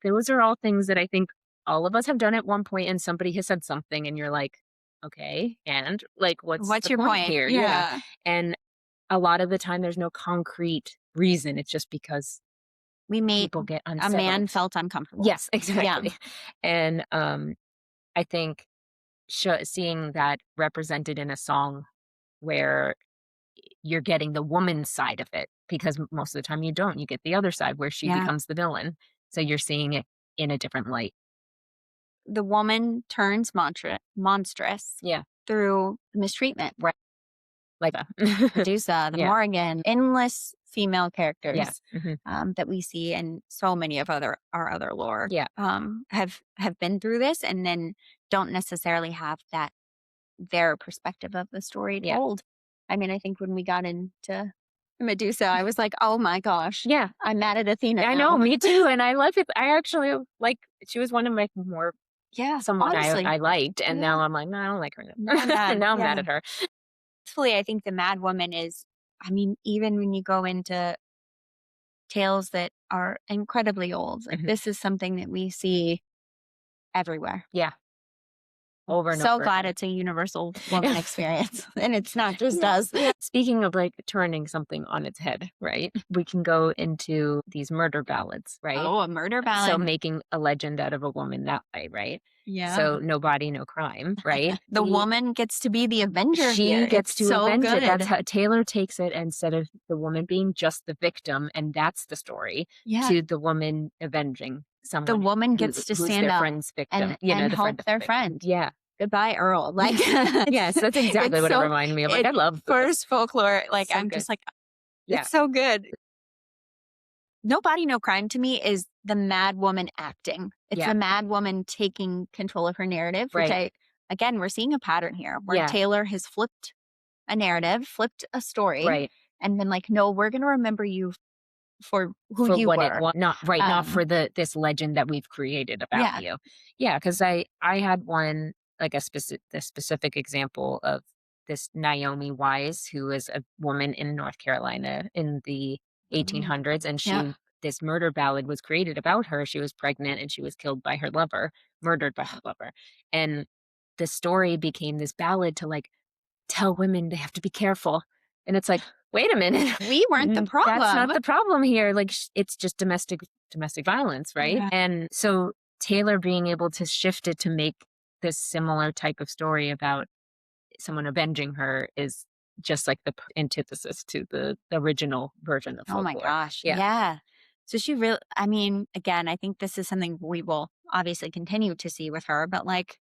Speaker 1: Those are all things that I think all of us have done at one point, and somebody has said something, and you're like, okay, and like, what's
Speaker 2: your point
Speaker 1: here?
Speaker 2: Yeah.
Speaker 1: And a lot of the time, there's no concrete reason. It's just because
Speaker 2: we made
Speaker 1: people get unsettled.
Speaker 2: A man felt uncomfortable.
Speaker 1: Yes, exactly. Yeah. And I think seeing that represented in a song where you're getting the woman's side of it, because most of the time you don't. You get the other side where she becomes the villain. So you're seeing it in a different light.
Speaker 2: The woman turns monstrous through mistreatment.
Speaker 1: Right. Like
Speaker 2: Medusa, the Morrigan, endless female characters
Speaker 1: Mm-hmm.
Speaker 2: that we see in so many of our other lore have been through this, and then don't necessarily have their perspective of the story told. I mean, I think when we got into Medusa, I was like, oh my gosh.
Speaker 1: Yeah.
Speaker 2: I'm mad at Athena.
Speaker 1: I know, me too. And I love it. I actually she was one of my more, someone I liked. And now I'm like, no, I don't like her. Now I'm mad at her.
Speaker 2: I think the Mad Woman is, I mean, even when you go into tales that are incredibly old, like this is something that we see everywhere.
Speaker 1: Yeah. Over and
Speaker 2: so
Speaker 1: over.
Speaker 2: Glad it's a universal woman experience, and it's not just us.
Speaker 1: Speaking of like turning something on its head, right? We can go into these murder ballads, right?
Speaker 2: Oh, a murder ballad.
Speaker 1: So making a legend out of a woman that way, right?
Speaker 2: Yeah.
Speaker 1: So no body, no crime, right?
Speaker 2: The woman gets to be the avenger.
Speaker 1: She gets to avenge it. That's how Taylor takes it, instead of the woman being just the victim, and that's the story, to the woman avenging someone.
Speaker 2: The woman gets to stand up
Speaker 1: friend's victim,
Speaker 2: and help their friend.
Speaker 1: Yeah.
Speaker 2: Goodbye, Earl. Like,
Speaker 1: yes, that's exactly what it reminded me of. Like, I love
Speaker 2: first folklore. Like,
Speaker 1: so
Speaker 2: I'm
Speaker 1: good.
Speaker 2: Just like, it's so good. No body, no crime to me is the Mad Woman acting. It's the Mad Woman taking control of her narrative, which again, we're seeing a pattern here where Taylor has flipped a narrative, flipped a story, and then like, no, we're going to remember you for who you were.
Speaker 1: Not for this legend that we've created about you. Yeah, because I had one, like a specific example of this Naomi Wise, who was a woman in North Carolina in the 1800s, and this murder ballad was created about her. She was pregnant and she was killed by her lover, murdered by her lover. And the story became this ballad to like tell women they have to be careful. And it's like, wait a minute.
Speaker 2: We weren't the problem.
Speaker 1: That's not the problem here. Like it's just domestic violence, right?
Speaker 2: Yeah.
Speaker 1: And so Taylor being able to shift it to make this similar type of story about someone avenging her is just like the antithesis to the original version of folklore.
Speaker 2: Oh my gosh. Yeah. So she really, I mean, again, I think this is something we will obviously continue to see with her, but like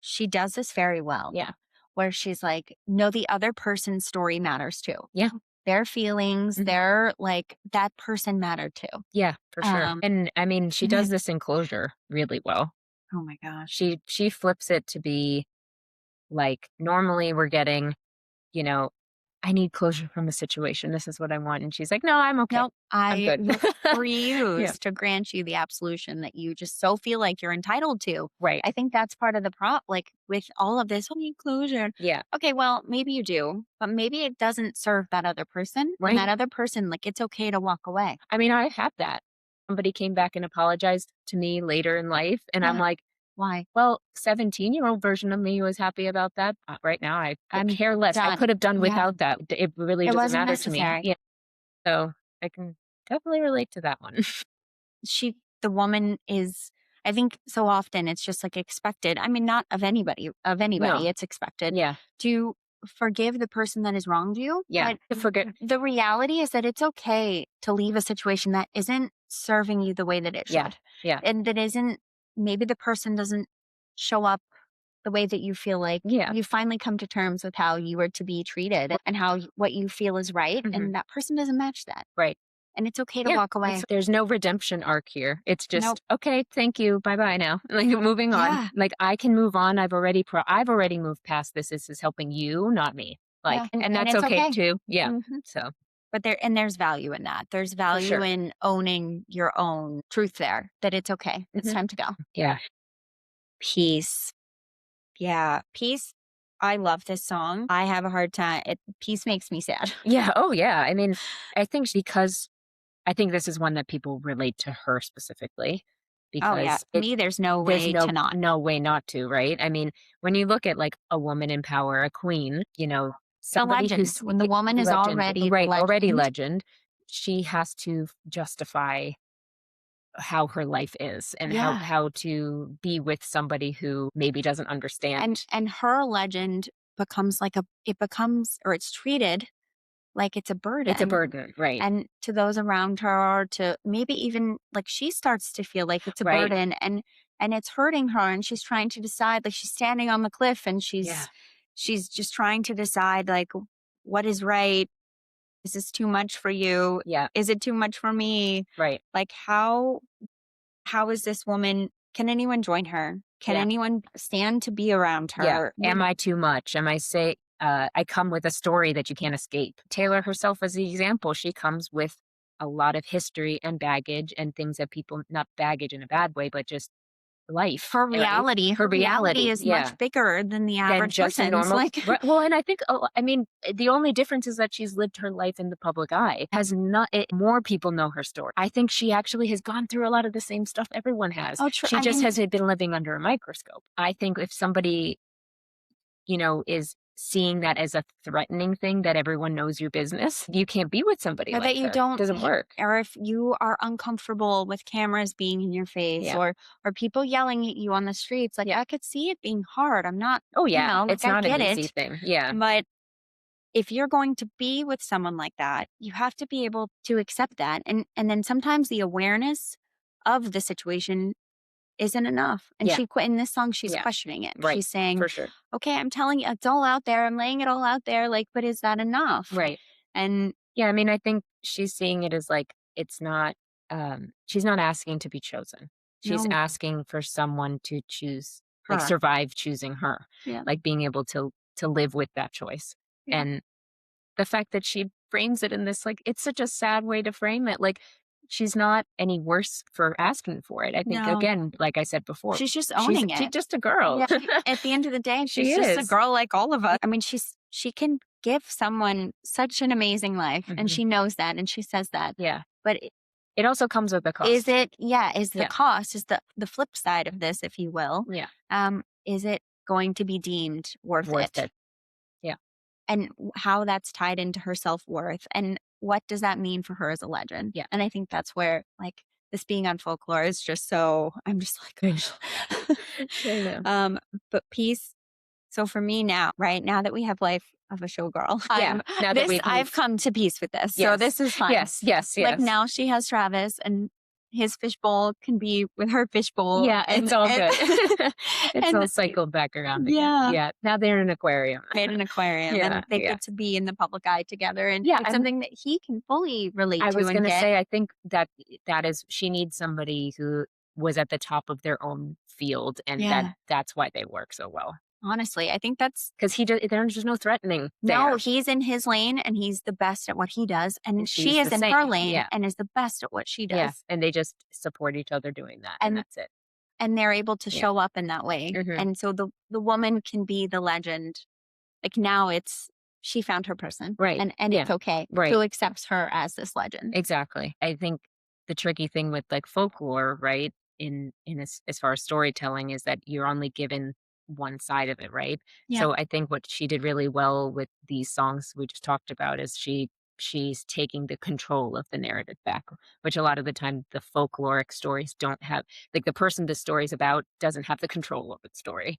Speaker 2: she does this very well.
Speaker 1: Yeah.
Speaker 2: Where she's like, no, the other person's story matters too.
Speaker 1: Yeah.
Speaker 2: Their feelings, their like, that person mattered too.
Speaker 1: Yeah, for sure. And I mean, she does this in Closure really well.
Speaker 2: Oh my gosh.
Speaker 1: She flips it to be like, normally we're getting, I need closure from a situation. This is what I want. And she's like, no, I'm okay.
Speaker 2: Nope,
Speaker 1: I'm good.
Speaker 2: refuse to grant you the absolution that you just so feel like you're entitled to.
Speaker 1: Right.
Speaker 2: I think that's part of the like with all of this, I need closure.
Speaker 1: Yeah.
Speaker 2: Okay, well, maybe you do, but maybe it doesn't serve that other person.
Speaker 1: Right.
Speaker 2: And that other person, like, it's okay to walk away.
Speaker 1: I mean, I had that. Somebody came back and apologized to me later in life. And I'm like,
Speaker 2: why?
Speaker 1: Well, 17-year-old version of me was happy about that. Right now, I care less.
Speaker 2: Done.
Speaker 1: I could have done without that. It really doesn't matter
Speaker 2: necessary.
Speaker 1: to me. Yeah. So I can definitely relate to that one.
Speaker 2: The woman is, I think so often it's just like expected. I mean, not of anybody,
Speaker 1: No.
Speaker 2: it's expected.
Speaker 1: Yeah.
Speaker 2: To forgive the person that has wronged you.
Speaker 1: Yeah.
Speaker 2: But the reality is that it's okay to leave a situation that isn't serving you the way that it should.
Speaker 1: Yeah.
Speaker 2: And that isn't, maybe the person doesn't show up the way that you feel like you finally come to terms with how you were to be treated and how what you feel is right. And that person doesn't match that.
Speaker 1: Right.
Speaker 2: And it's okay to walk away.
Speaker 1: There's no redemption arc here. It's just,
Speaker 2: Nope.
Speaker 1: okay, thank you, bye-bye now. Like, moving on.
Speaker 2: Yeah.
Speaker 1: Like, I can move on. I've already moved past this. This is helping you, not me. Like, and that's
Speaker 2: it's
Speaker 1: okay too. Yeah.
Speaker 2: Mhm.
Speaker 1: So,
Speaker 2: But there's value in that. There's value
Speaker 1: sure.
Speaker 2: in owning your own truth there, that it's okay. It's time to go.
Speaker 1: yeah.
Speaker 2: Peace. Yeah. Peace. I love this song. I have a hard time. Peace makes me sad.
Speaker 1: Yeah. Oh, yeah. I mean, I think because I think this is one that people relate to her specifically
Speaker 2: Oh yeah.
Speaker 1: because
Speaker 2: To me, there's no
Speaker 1: there's
Speaker 2: way to not.
Speaker 1: no way not to, right? I mean, when you look at like a woman in power, a queen, you know,
Speaker 2: The
Speaker 1: somebody
Speaker 2: legend.
Speaker 1: who's
Speaker 2: When the woman is
Speaker 1: legend,
Speaker 2: already
Speaker 1: right, already
Speaker 2: legend.
Speaker 1: legend, she has to justify how her life is and
Speaker 2: Yeah.
Speaker 1: how to be with somebody who maybe doesn't understand.
Speaker 2: And her legend becomes it's treated like it's a burden.
Speaker 1: It's a burden, right?
Speaker 2: And to those around her, to maybe even like she starts to feel like it's a
Speaker 1: Right.
Speaker 2: burden, and it's hurting her, and she's trying to decide, like she's standing on the cliff and she's just trying to decide, like, what is right? Is this too much for you?
Speaker 1: Yeah.
Speaker 2: Is it too much for me?
Speaker 1: Right.
Speaker 2: Like how is this woman? Can anyone join her? Can anyone stand to be around her?
Speaker 1: Yeah. Am I too much? I come with a story that you can't escape. Taylor herself as the example, she comes with a lot of history and baggage and things that people, not baggage in a bad way, but just life.
Speaker 2: Her reality,
Speaker 1: right? Her reality
Speaker 2: is much bigger than the average person's.
Speaker 1: Normal.
Speaker 2: Like,
Speaker 1: well, and I think, the only difference is that she's lived her life in the public eye. More people know her story. I think she actually has gone through a lot of the same stuff everyone has.
Speaker 2: Oh, true.
Speaker 1: She just hasn't been living under a microscope. I think if somebody, is seeing that as a threatening thing, that everyone knows your business, you can't be with somebody like
Speaker 2: that you
Speaker 1: her.
Speaker 2: don't.
Speaker 1: It doesn't work.
Speaker 2: Or if you are uncomfortable with cameras being in your face, or people yelling at you on the streets, like I could see it being hard. I'm not.
Speaker 1: Oh yeah, it's not an easy
Speaker 2: it.
Speaker 1: thing. Yeah,
Speaker 2: but if you're going to be with someone like that, you have to be able to accept that, and then sometimes the awareness of the situation isn't enough. And in this song, she's questioning it.
Speaker 1: Right.
Speaker 2: She's saying,
Speaker 1: for sure.
Speaker 2: okay, I'm telling you, it's all out there. I'm laying it all out there. Like, but is that enough?
Speaker 1: Right.
Speaker 2: And
Speaker 1: yeah, I mean, I think she's seeing it as like, it's not, she's not asking to be chosen. She's asking for someone to choose, like survive choosing her, like being able to live with that choice. And the fact that she frames it in this, like, it's such a sad way to frame it. Like, she's not any worse for asking for it. I think, again, like I said before,
Speaker 2: she's just owning it.
Speaker 1: She's just a girl.
Speaker 2: Yeah. At the end of the day, she's
Speaker 1: just
Speaker 2: a girl like all of us. I mean, she can give someone such an amazing life, and she knows that, and she says that.
Speaker 1: Yeah.
Speaker 2: But
Speaker 1: it also comes with a cost.
Speaker 2: Is it? Yeah. Is the cost, is the flip side of this, if you will.
Speaker 1: Yeah.
Speaker 2: Is it going to be deemed worth it?
Speaker 1: Yeah.
Speaker 2: And how that's tied into her self-worth, and what does that mean for her as a legend?
Speaker 1: Yeah.
Speaker 2: And I think that's where, like, this being on Folklore is just so, I'm just like,
Speaker 1: I know.
Speaker 2: But peace. So for me now, right now that we have Life of a Showgirl, I've come to peace with this.
Speaker 1: Yes.
Speaker 2: So this is fine.
Speaker 1: Yes.
Speaker 2: Like, now she has Travis, and his fishbowl can be with her fishbowl.
Speaker 1: Yeah, it's all good. It's all cycled back around again. Yeah. Now they're in an aquarium.
Speaker 2: Made an aquarium. And they get to be in the public eye together. And it's something that he can fully relate to.
Speaker 1: I was going to say, I think that is, she needs somebody who was at the top of their own field, and that's why they work so well.
Speaker 2: Honestly, I think that's
Speaker 1: because there's just no threatening there.
Speaker 2: No, he's in his lane, and he's the best at what he does, and she is in her lane and is the best at what she does.
Speaker 1: Yeah, and they just support each other doing that, and that's it.
Speaker 2: And they're able to show up in that way, and so the woman can be the legend. Like, now she found her person,
Speaker 1: right?
Speaker 2: And it's okay,
Speaker 1: right?
Speaker 2: To accept her as this legend.
Speaker 1: Exactly. I think the tricky thing with, like, folklore, right, as far as storytelling, is that you're only given one side of it, right? So I think what she did really well with these songs we just talked about is she's taking the control of the narrative back, which a lot of the time the folkloric stories don't have. Like, the person the story's about doesn't have the control of its story.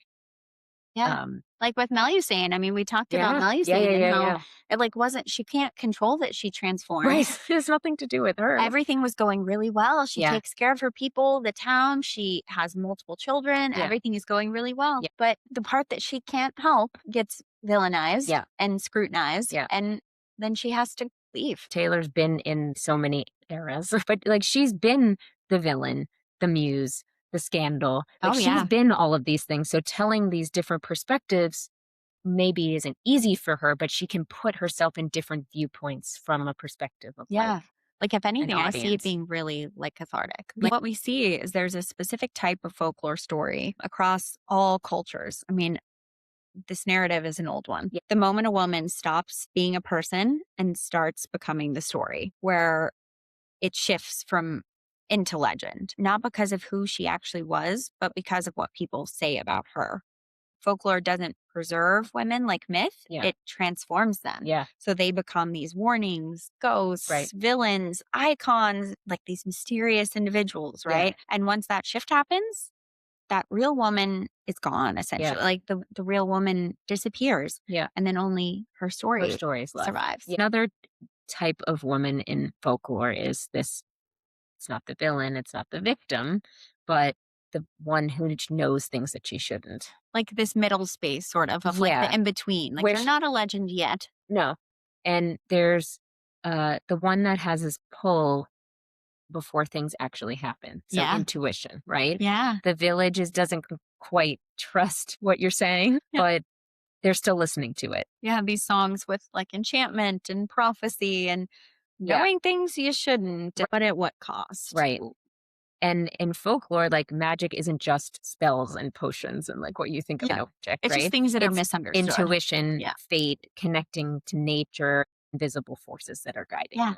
Speaker 2: Yeah. Like with Melusine. I mean, we talked about Melusine and how it wasn't, she can't control that she transforms.
Speaker 1: Right. It has nothing to do with her.
Speaker 2: Everything was going really well. She takes care of her people, the town. She has multiple children. Everything is going really well. Yeah. But the part that she can't help gets villainized and scrutinized. Yeah. And then she has to leave.
Speaker 1: Taylor's been in so many eras, but like she's been the villain, the muse, the scandal. Like she's been all of these things. So telling these different perspectives maybe isn't easy for her, but she can put herself in different viewpoints from a perspective of
Speaker 2: like if anything, I see it
Speaker 1: audience.
Speaker 2: being really like cathartic. Like, what we see is there's a specific type of folklore story across all cultures. I mean, this narrative is an old one.
Speaker 1: Yeah.
Speaker 2: The moment a woman stops being a person and starts becoming the story, where it shifts from into legend, not because of who she actually was, but because of what people say about her. Folklore doesn't preserve women like myth, it transforms them.
Speaker 1: Yeah.
Speaker 2: So they become these warnings, ghosts, villains, icons, like these mysterious individuals, right? And once that shift happens, that real woman is gone, essentially. Like the real woman disappears.
Speaker 1: Yeah.
Speaker 2: And then only her story survives.
Speaker 1: Another type of woman in folklore is this, it's not the villain, it's not the victim, but the one who knows things that she shouldn't.
Speaker 2: Like this middle space, sort of like the in between. Like you're not a legend yet.
Speaker 1: No. And there's the one that has this pull before things actually happen. So intuition, right?
Speaker 2: Yeah.
Speaker 1: The village doesn't quite trust what you're saying, but they're still listening to it.
Speaker 2: Yeah, these songs with like enchantment and prophecy and knowing things you shouldn't, but at what cost?
Speaker 1: Right. And in folklore, like magic isn't just spells and potions and like what you think of magic,
Speaker 2: it's just things that are misunderstood.
Speaker 1: Intuition, fate, connecting to nature, invisible forces that are guiding you.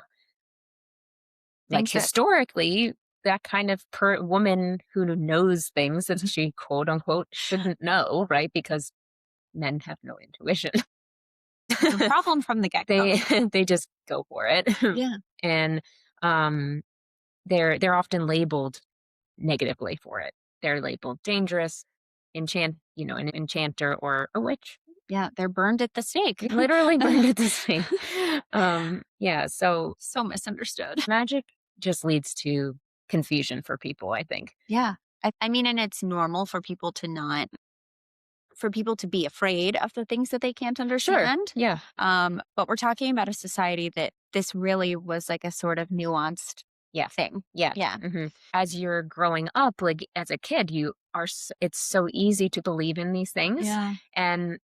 Speaker 1: Like historically, that kind of woman who knows things that she quote unquote shouldn't know, right? Because men have no intuition.
Speaker 2: The problem from the get-go.
Speaker 1: They just go for it.
Speaker 2: Yeah.
Speaker 1: And they're often labeled negatively for it. They're labeled dangerous, an enchanter or a witch.
Speaker 2: Yeah, they're burned at the stake.
Speaker 1: Literally burned at the stake. So
Speaker 2: misunderstood.
Speaker 1: Magic just leads to confusion for people, I think.
Speaker 2: Yeah. I mean, and it's normal for people to be afraid of the things that they can't understand.
Speaker 1: Sure. Yeah.
Speaker 2: But we're talking about a society that this really was like a sort of nuanced thing.
Speaker 1: Yeah.
Speaker 2: Yeah.
Speaker 1: Mm-hmm. As you're growing up, like as a kid, it's so easy to believe in these things.
Speaker 2: Yeah.
Speaker 1: And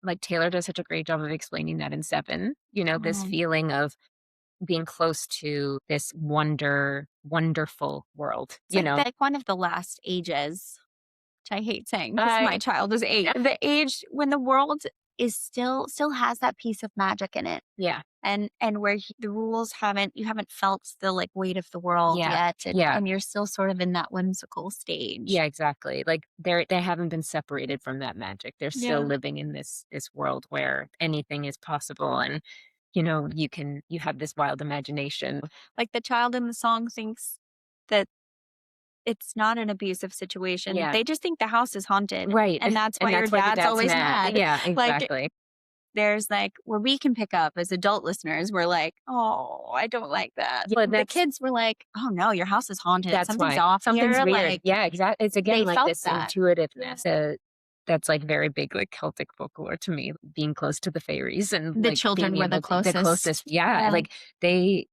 Speaker 1: like Taylor does such a great job of explaining that in 7, this feeling of being close to this wonderful world,
Speaker 2: It's like one of the last ages, which I hate saying because my child is 8. The age when the world is still has that piece of magic in it.
Speaker 1: Yeah.
Speaker 2: And where the rules you haven't felt the like weight of the world yet. And you're still sort of in that whimsical stage.
Speaker 1: Yeah, exactly. Like they haven't been separated from that magic. They're still living in this world where anything is possible and you have this wild imagination.
Speaker 2: Like the child in the song thinks that it's not an abusive situation.
Speaker 1: Yeah.
Speaker 2: They just think the house is haunted.
Speaker 1: Right.
Speaker 2: And that's why your dad's always mad.
Speaker 1: Yeah, exactly.
Speaker 2: Like, there's like where we can pick up as adult listeners, we're like, oh, I don't like that.
Speaker 1: Yeah,
Speaker 2: the kids were like, oh no, your house is haunted.
Speaker 1: That's
Speaker 2: Something's off.
Speaker 1: Something's
Speaker 2: here.
Speaker 1: weird.
Speaker 2: Like,
Speaker 1: yeah, exactly. It's again like this intuitiveness.
Speaker 2: Yeah.
Speaker 1: That's like very big, like Celtic folklore to me, being close to the fairies and
Speaker 2: the
Speaker 1: like,
Speaker 2: children were the closest.
Speaker 1: Yeah. Like they,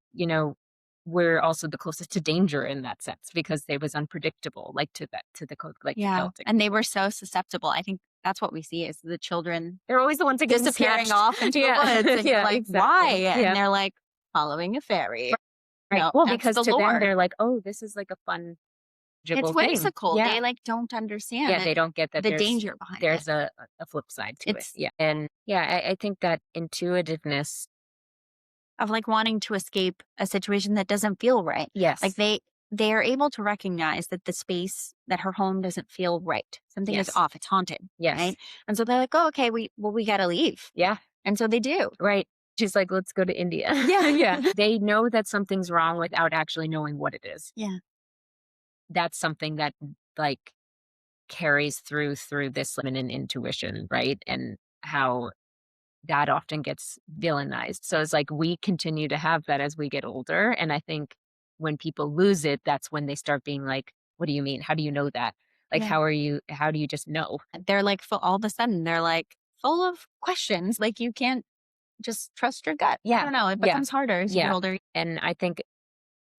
Speaker 1: were also the closest to danger in that sense because they was unpredictable, like to the Celtic.
Speaker 2: And they were so susceptible. I think that's what we see is the children.
Speaker 1: They're always the ones that
Speaker 2: disappearing off into the woods. And you're like, exactly. Why? And they're like, following a fairy.
Speaker 1: Right.
Speaker 2: No,
Speaker 1: well, because to them, they're like, oh, this is like a fun,
Speaker 2: it's whimsical. They like don't understand.
Speaker 1: Yeah, they don't get that
Speaker 2: the danger behind
Speaker 1: there's a flip side to it. Yeah. And I think that intuitiveness
Speaker 2: of like wanting to escape a situation that doesn't feel right.
Speaker 1: Yes.
Speaker 2: Like they are able to recognize that the space, that her home doesn't feel right. Something is off. It's haunted.
Speaker 1: Yes.
Speaker 2: Right. And so they're like, oh, okay, we got to leave.
Speaker 1: Yeah.
Speaker 2: And so they do.
Speaker 1: Right. She's like, let's go to India.
Speaker 2: Yeah.
Speaker 1: Yeah. They know that something's wrong without actually knowing what it is.
Speaker 2: Yeah.
Speaker 1: That's something that like carries through this feminine intuition, right? And how that often gets villainized. So it's like we continue to have that as we get older. And I think when people lose it, that's when they start being like, what do you mean? How do you know that? Like, how do you just know?
Speaker 2: They're like, all of a sudden, they're like full of questions. Like you can't just trust your gut.
Speaker 1: Yeah.
Speaker 2: I don't know. It becomes harder as you get older.
Speaker 1: And I think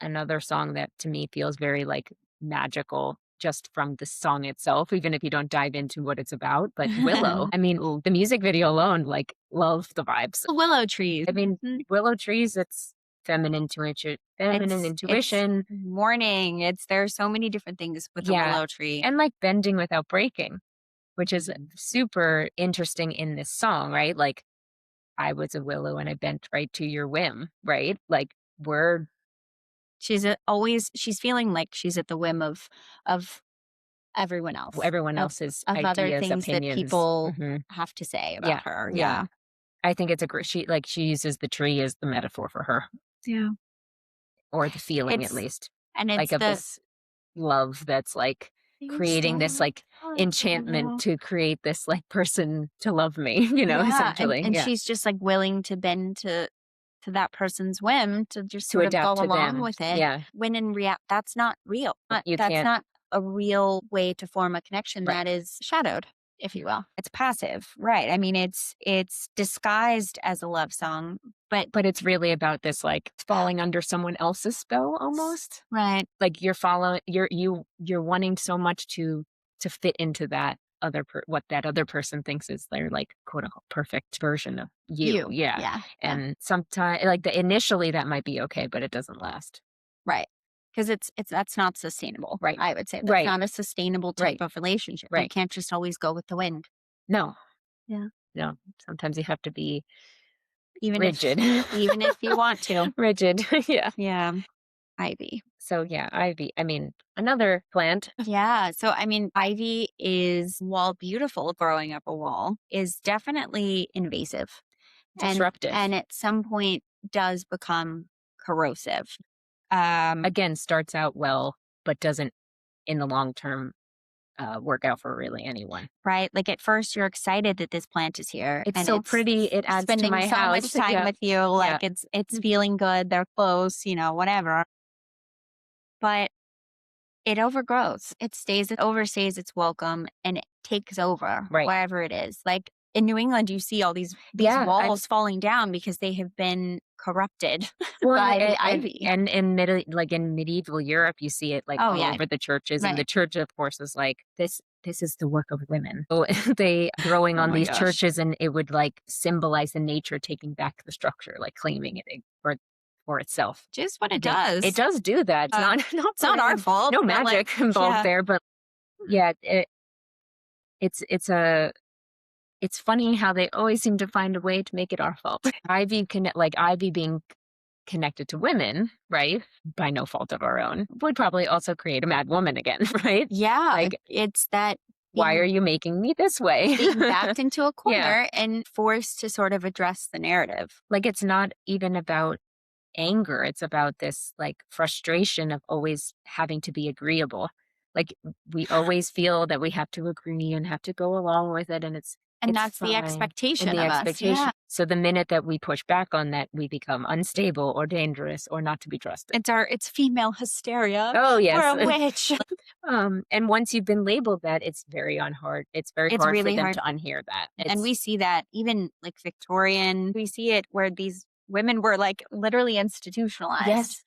Speaker 1: another song that to me feels very like magical just from the song itself, even if you don't dive into what it's about. But Willow, I mean, the music video alone, like, love the vibes.
Speaker 2: Willow trees.
Speaker 1: I mean, willow trees, it's feminine intuition,
Speaker 2: It's morning. There's so many different things with the willow tree.
Speaker 1: And like bending without breaking, which is super interesting in this song, right? Like, I was a willow and I bent right to your whim, right? Like,
Speaker 2: she's feeling like she's at the whim of everyone else.
Speaker 1: Everyone else's
Speaker 2: of
Speaker 1: ideas,
Speaker 2: other things
Speaker 1: opinions.
Speaker 2: that people have to say about her. Yeah.
Speaker 1: I think it's she uses the tree as the metaphor for her.
Speaker 2: Yeah.
Speaker 1: Or the feeling, at least.
Speaker 2: And it's
Speaker 1: like of this love that's like creating this like enchantment to create this like person to love me, essentially.
Speaker 2: And she's just like willing to bend to that person's whim to just
Speaker 1: To
Speaker 2: sort of go
Speaker 1: adapt to
Speaker 2: along
Speaker 1: them.
Speaker 2: with it.
Speaker 1: Yeah.
Speaker 2: When in reality, that's not real. That's not a real way to form a connection. That is shadowed, if you will. It's passive, right? I mean, it's disguised as a love song, but
Speaker 1: it's really about this like falling under someone else's spell almost.
Speaker 2: Right.
Speaker 1: Like you're wanting so much to fit into that what that other person thinks is their like quote unquote perfect version of you. Yeah. And sometimes like initially that might be okay, but it doesn't last.
Speaker 2: Right. Because that's not sustainable.
Speaker 1: Right.
Speaker 2: I would say that's not a sustainable type of relationship.
Speaker 1: Right.
Speaker 2: You can't just always go with the wind.
Speaker 1: No.
Speaker 2: Yeah.
Speaker 1: No. Sometimes you have to be
Speaker 2: rigid. Even if you want to.
Speaker 1: Rigid. Yeah.
Speaker 2: Yeah. Ivy.
Speaker 1: So yeah, ivy. I mean, another plant.
Speaker 2: Yeah. So I mean, ivy is, while beautiful growing up a wall, is definitely invasive.
Speaker 1: Disruptive.
Speaker 2: And at some point does become corrosive.
Speaker 1: Again, starts out well, but doesn't in the long term work out for really anyone.
Speaker 2: Right. Like at first you're excited that this plant is here.
Speaker 1: It's so pretty. It adds to my house.
Speaker 2: Spending so much time with you. Like it's feeling good. They're close, whatever. But it overgrows. It overstays its welcome and it takes over wherever it is. Like in New England, you see all these walls falling down because they have been corrupted by the ivy.
Speaker 1: And in medieval Europe, you see it like all over the churches. And the church, of course, is like, this is the work of women. So they growing on these churches, and it would like symbolize the nature taking back the structure, like claiming it for itself.
Speaker 2: Just what it does.
Speaker 1: It does do that. It's not our fault. No magic involved there, but it's funny how they always seem to find a way to make it our fault. Ivy being connected to women, right? By no fault of our own, would probably also create a mad woman again, right?
Speaker 2: Yeah. Like it's that.
Speaker 1: Why are you making me this way?
Speaker 2: Being backed into a corner and forced to sort of address the narrative.
Speaker 1: Like it's not even about anger. It's about this like frustration of always having to be agreeable. Like we always feel that we have to agree and have to go along with it. And
Speaker 2: that's fine. The expectation of us. Yeah.
Speaker 1: So the minute that we push back on that, we become unstable or dangerous or not to be trusted.
Speaker 2: It's female hysteria.
Speaker 1: Oh yes.
Speaker 2: We're a witch.
Speaker 1: And once you've been labeled that, it's very hard. It's hard really for them to unhear that.
Speaker 2: And we see that even like Victorian, we see it where these women were like literally institutionalized.
Speaker 1: Yes.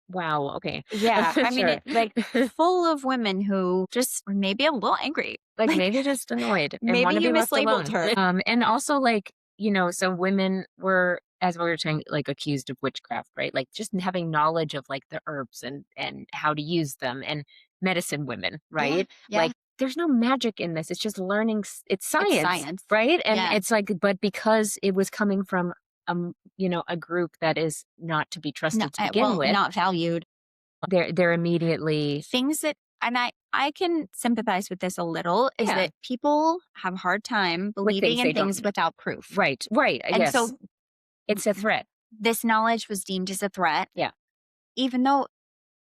Speaker 1: Wow. Okay.
Speaker 2: Yeah. I mean, like full of women who just were maybe a little angry.
Speaker 1: Like maybe just annoyed. And
Speaker 2: maybe you mislabeled her.
Speaker 1: And also like, so women were, as we were saying, like accused of witchcraft, right? Like just having knowledge of like the herbs and how to use them, and medicine women, right?
Speaker 2: Yeah.
Speaker 1: Like there's no magic in this. It's just learning. It's science. Right. And it's like, but because it was coming from a group that is not to be trusted to begin with,
Speaker 2: not valued.
Speaker 1: They're immediately
Speaker 2: things that, and I can sympathize with this a little, is that people have a hard time believing in things without proof.
Speaker 1: Right.
Speaker 2: And so
Speaker 1: it's a threat.
Speaker 2: This knowledge was deemed as a threat.
Speaker 1: Yeah.
Speaker 2: Even though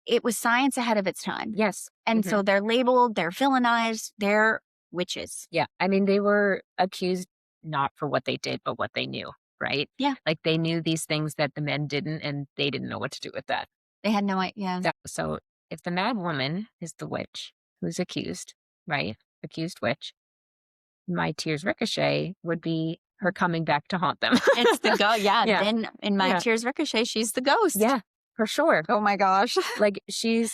Speaker 2: it was science ahead of its time.
Speaker 1: Yes.
Speaker 2: And so they're labeled, they're villainized, they're witches.
Speaker 1: Yeah. I mean, they were accused not for what they did, but what they knew. Right?
Speaker 2: Yeah.
Speaker 1: Like they knew these things that the men didn't, and they didn't know what to do with that.
Speaker 2: They had no idea. Yeah.
Speaker 1: So if the mad woman is the witch who's accused, right? Accused witch, my tears Ricochet would be her coming back to haunt them.
Speaker 2: It's the ghost. Yeah.
Speaker 1: Yeah.
Speaker 2: Then in my Tears Ricochet, she's the ghost.
Speaker 1: Yeah, for sure.
Speaker 2: Oh my gosh.
Speaker 1: Like she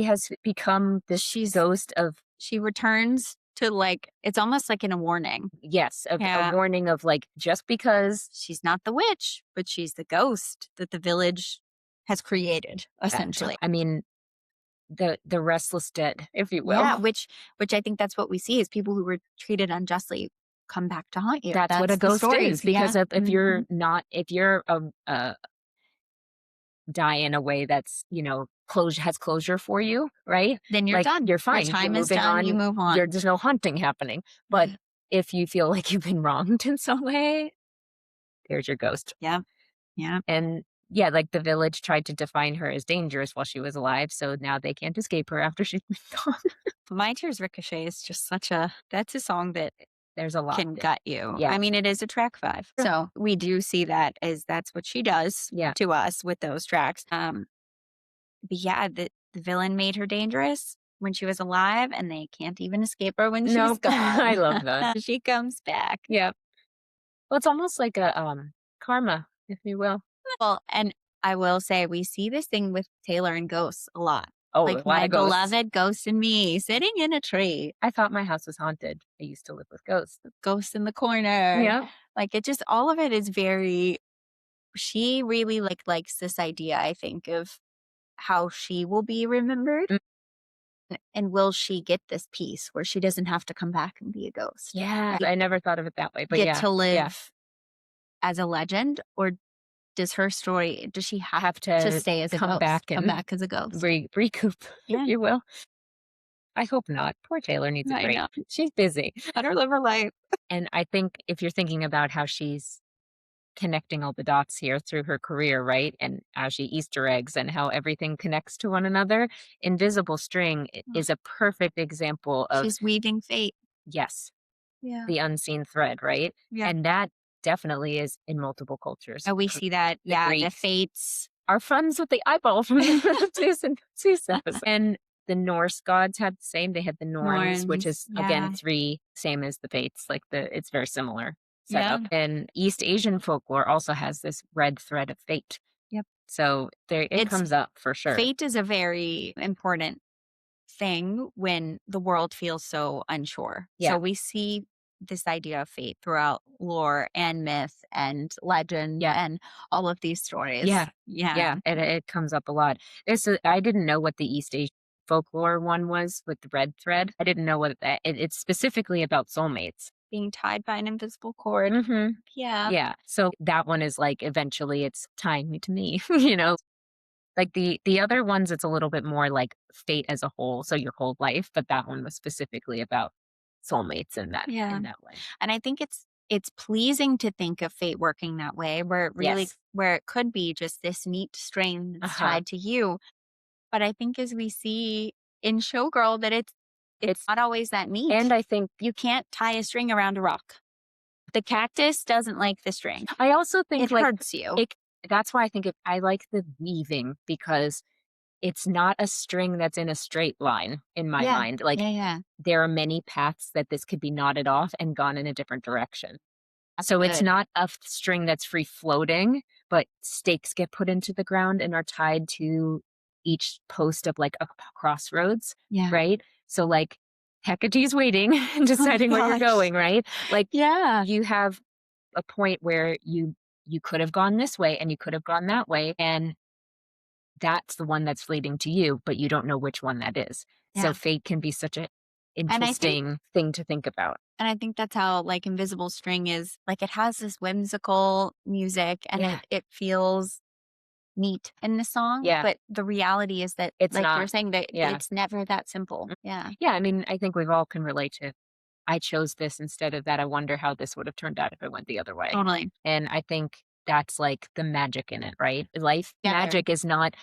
Speaker 1: has become this ghost of.
Speaker 2: She returns to like, it's almost like in a warning.
Speaker 1: Yes, a warning of like, just because
Speaker 2: she's not the witch, but she's the ghost that the village has created, essentially.
Speaker 1: I mean, the restless dead, if you will.
Speaker 2: Yeah, which I think that's what we see is people who were treated unjustly come back to haunt you.
Speaker 1: That's what a ghost is. Because if you're not, if you're a die in a way that's, you know, has closure for you, right?
Speaker 2: Then you're done.
Speaker 1: You're fine.
Speaker 2: Your time is done. You move on.
Speaker 1: There's no haunting happening. But if you feel like you've been wronged in some way, there's your ghost.
Speaker 2: Yeah. Yeah.
Speaker 1: And yeah, like the village tried to define her as dangerous while she was alive. So now they can't escape her after she's been gone.
Speaker 2: My Tears Ricochet is just that's a song that
Speaker 1: there's a lot
Speaker 2: can gut you.
Speaker 1: Yeah.
Speaker 2: I mean, it is a track 5.
Speaker 1: Sure.
Speaker 2: So we do see that as that's what she does to us with those tracks. But yeah, the villain made her dangerous when she was alive, and they can't even escape her when she's gone.
Speaker 1: I love that.
Speaker 2: She comes back.
Speaker 1: Yeah. Well, it's almost like a karma, if you will.
Speaker 2: Well, and I will say we see this thing with Taylor and ghosts a lot.
Speaker 1: Oh,
Speaker 2: like my beloved ghost and me sitting in a tree.
Speaker 1: I thought my house was haunted. I used to live with ghosts.
Speaker 2: Ghosts in the corner.
Speaker 1: Yeah.
Speaker 2: Like it just, all of it is very, she really likes this idea, I think, of how she will be remembered. And will she get this peace where she doesn't have to come back and be a ghost?
Speaker 1: Yeah. Right? I never thought of it that way. But
Speaker 2: get to live as a legend, or does her story, does she have to stay as a ghost? Come back as a ghost.
Speaker 1: Recoup, if you will. I hope not. Poor Taylor needs a break. She's busy.
Speaker 2: Let her live her life.
Speaker 1: And I think if you're thinking about how she's connecting all the dots here through her career, right? And as she Easter eggs and how everything connects to one another, Invisible String is a perfect example of.
Speaker 2: She's weaving fate.
Speaker 1: Yes.
Speaker 2: Yeah.
Speaker 1: The unseen thread, right?
Speaker 2: Yeah.
Speaker 1: And that definitely is in multiple cultures.
Speaker 2: Oh, we see that. The fates
Speaker 1: are friends with the eyeball from Zeus. And the Norse gods had the same. They had the Norns, which is again 3, same as the fates. Like it's very similar setup. And East Asian folklore also has this red thread of fate.
Speaker 2: Yep.
Speaker 1: So it comes up for sure.
Speaker 2: Fate is a very important thing when the world feels so unsure.
Speaker 1: Yeah.
Speaker 2: So we see this idea of fate throughout lore and myth and legend and all of these stories.
Speaker 1: Yeah. It comes up a lot. I didn't know what the East Asian folklore one was with the red thread. I didn't know what it's specifically about soulmates.
Speaker 2: Being tied by an invisible cord.
Speaker 1: Mm-hmm.
Speaker 2: Yeah.
Speaker 1: Yeah. So that one is like, eventually it's tying me to me, you know? Like the other ones, it's a little bit more like fate as a whole. So your whole life, but that one was specifically about soulmates in that way.
Speaker 2: And I think it's pleasing to think of fate working that way, where it really, where it could be just this neat string that's tied to you. But I think as we see in Showgirl that it's not always that neat.
Speaker 1: And I think
Speaker 2: you can't tie a string around a rock. The cactus doesn't like the string.
Speaker 1: I also think
Speaker 2: it hurts you.
Speaker 1: That's why I think I like the weaving, because it's not a string that's in a straight line in my mind. Like there are many paths that this could be knotted off and gone in a different direction. So it's not a string that's free floating, but stakes get put into the ground and are tied to each post of like a crossroads. Yeah. Right. So like Hecate's waiting and deciding where you're going, right? Like you have a point where you could have gone this way and you could have gone that way, and that's the one that's leading to you, but you don't know which one that is. Yeah. So fate can be such an interesting thing to think about.
Speaker 2: And I think that's how like Invisible String is, like it has this whimsical music and it feels neat in the song. Yeah. But the reality is that it's like you're saying that it's never that simple. Yeah.
Speaker 1: Yeah. I mean, I think we've all can relate to, I chose this instead of that. I wonder how this would have turned out if it went the other way.
Speaker 2: Totally.
Speaker 1: And I think that's like the magic in it, right? Life magic is not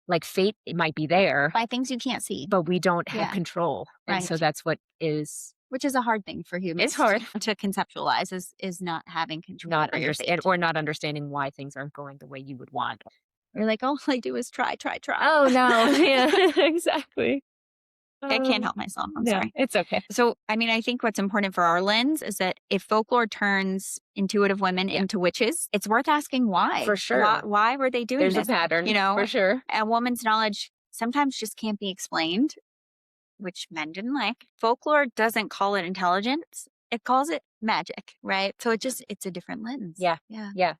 Speaker 1: like fate. It might be there
Speaker 2: by things you can't see,
Speaker 1: but we don't have control. And so that's what is,
Speaker 2: which is a hard thing for humans.
Speaker 1: It's hard
Speaker 2: to conceptualize is not having control.
Speaker 1: Not understand or not understanding why things aren't going the way you would want.
Speaker 2: You're like, all I do is try.
Speaker 1: Oh no. Yeah, exactly.
Speaker 2: I can't help myself. I'm sorry.
Speaker 1: It's okay.
Speaker 2: So, I mean, I think what's important for our lens is that if folklore turns intuitive women into witches, it's worth asking why.
Speaker 1: For sure.
Speaker 2: Why were they doing
Speaker 1: There's
Speaker 2: this?
Speaker 1: a pattern,
Speaker 2: You know,
Speaker 1: for sure.
Speaker 2: a woman's knowledge sometimes just can't be explained, which men didn't like. Folklore doesn't call it intelligence. It calls it magic, right? So it's a different lens.
Speaker 1: Yeah.
Speaker 2: Yeah.
Speaker 1: Yeah.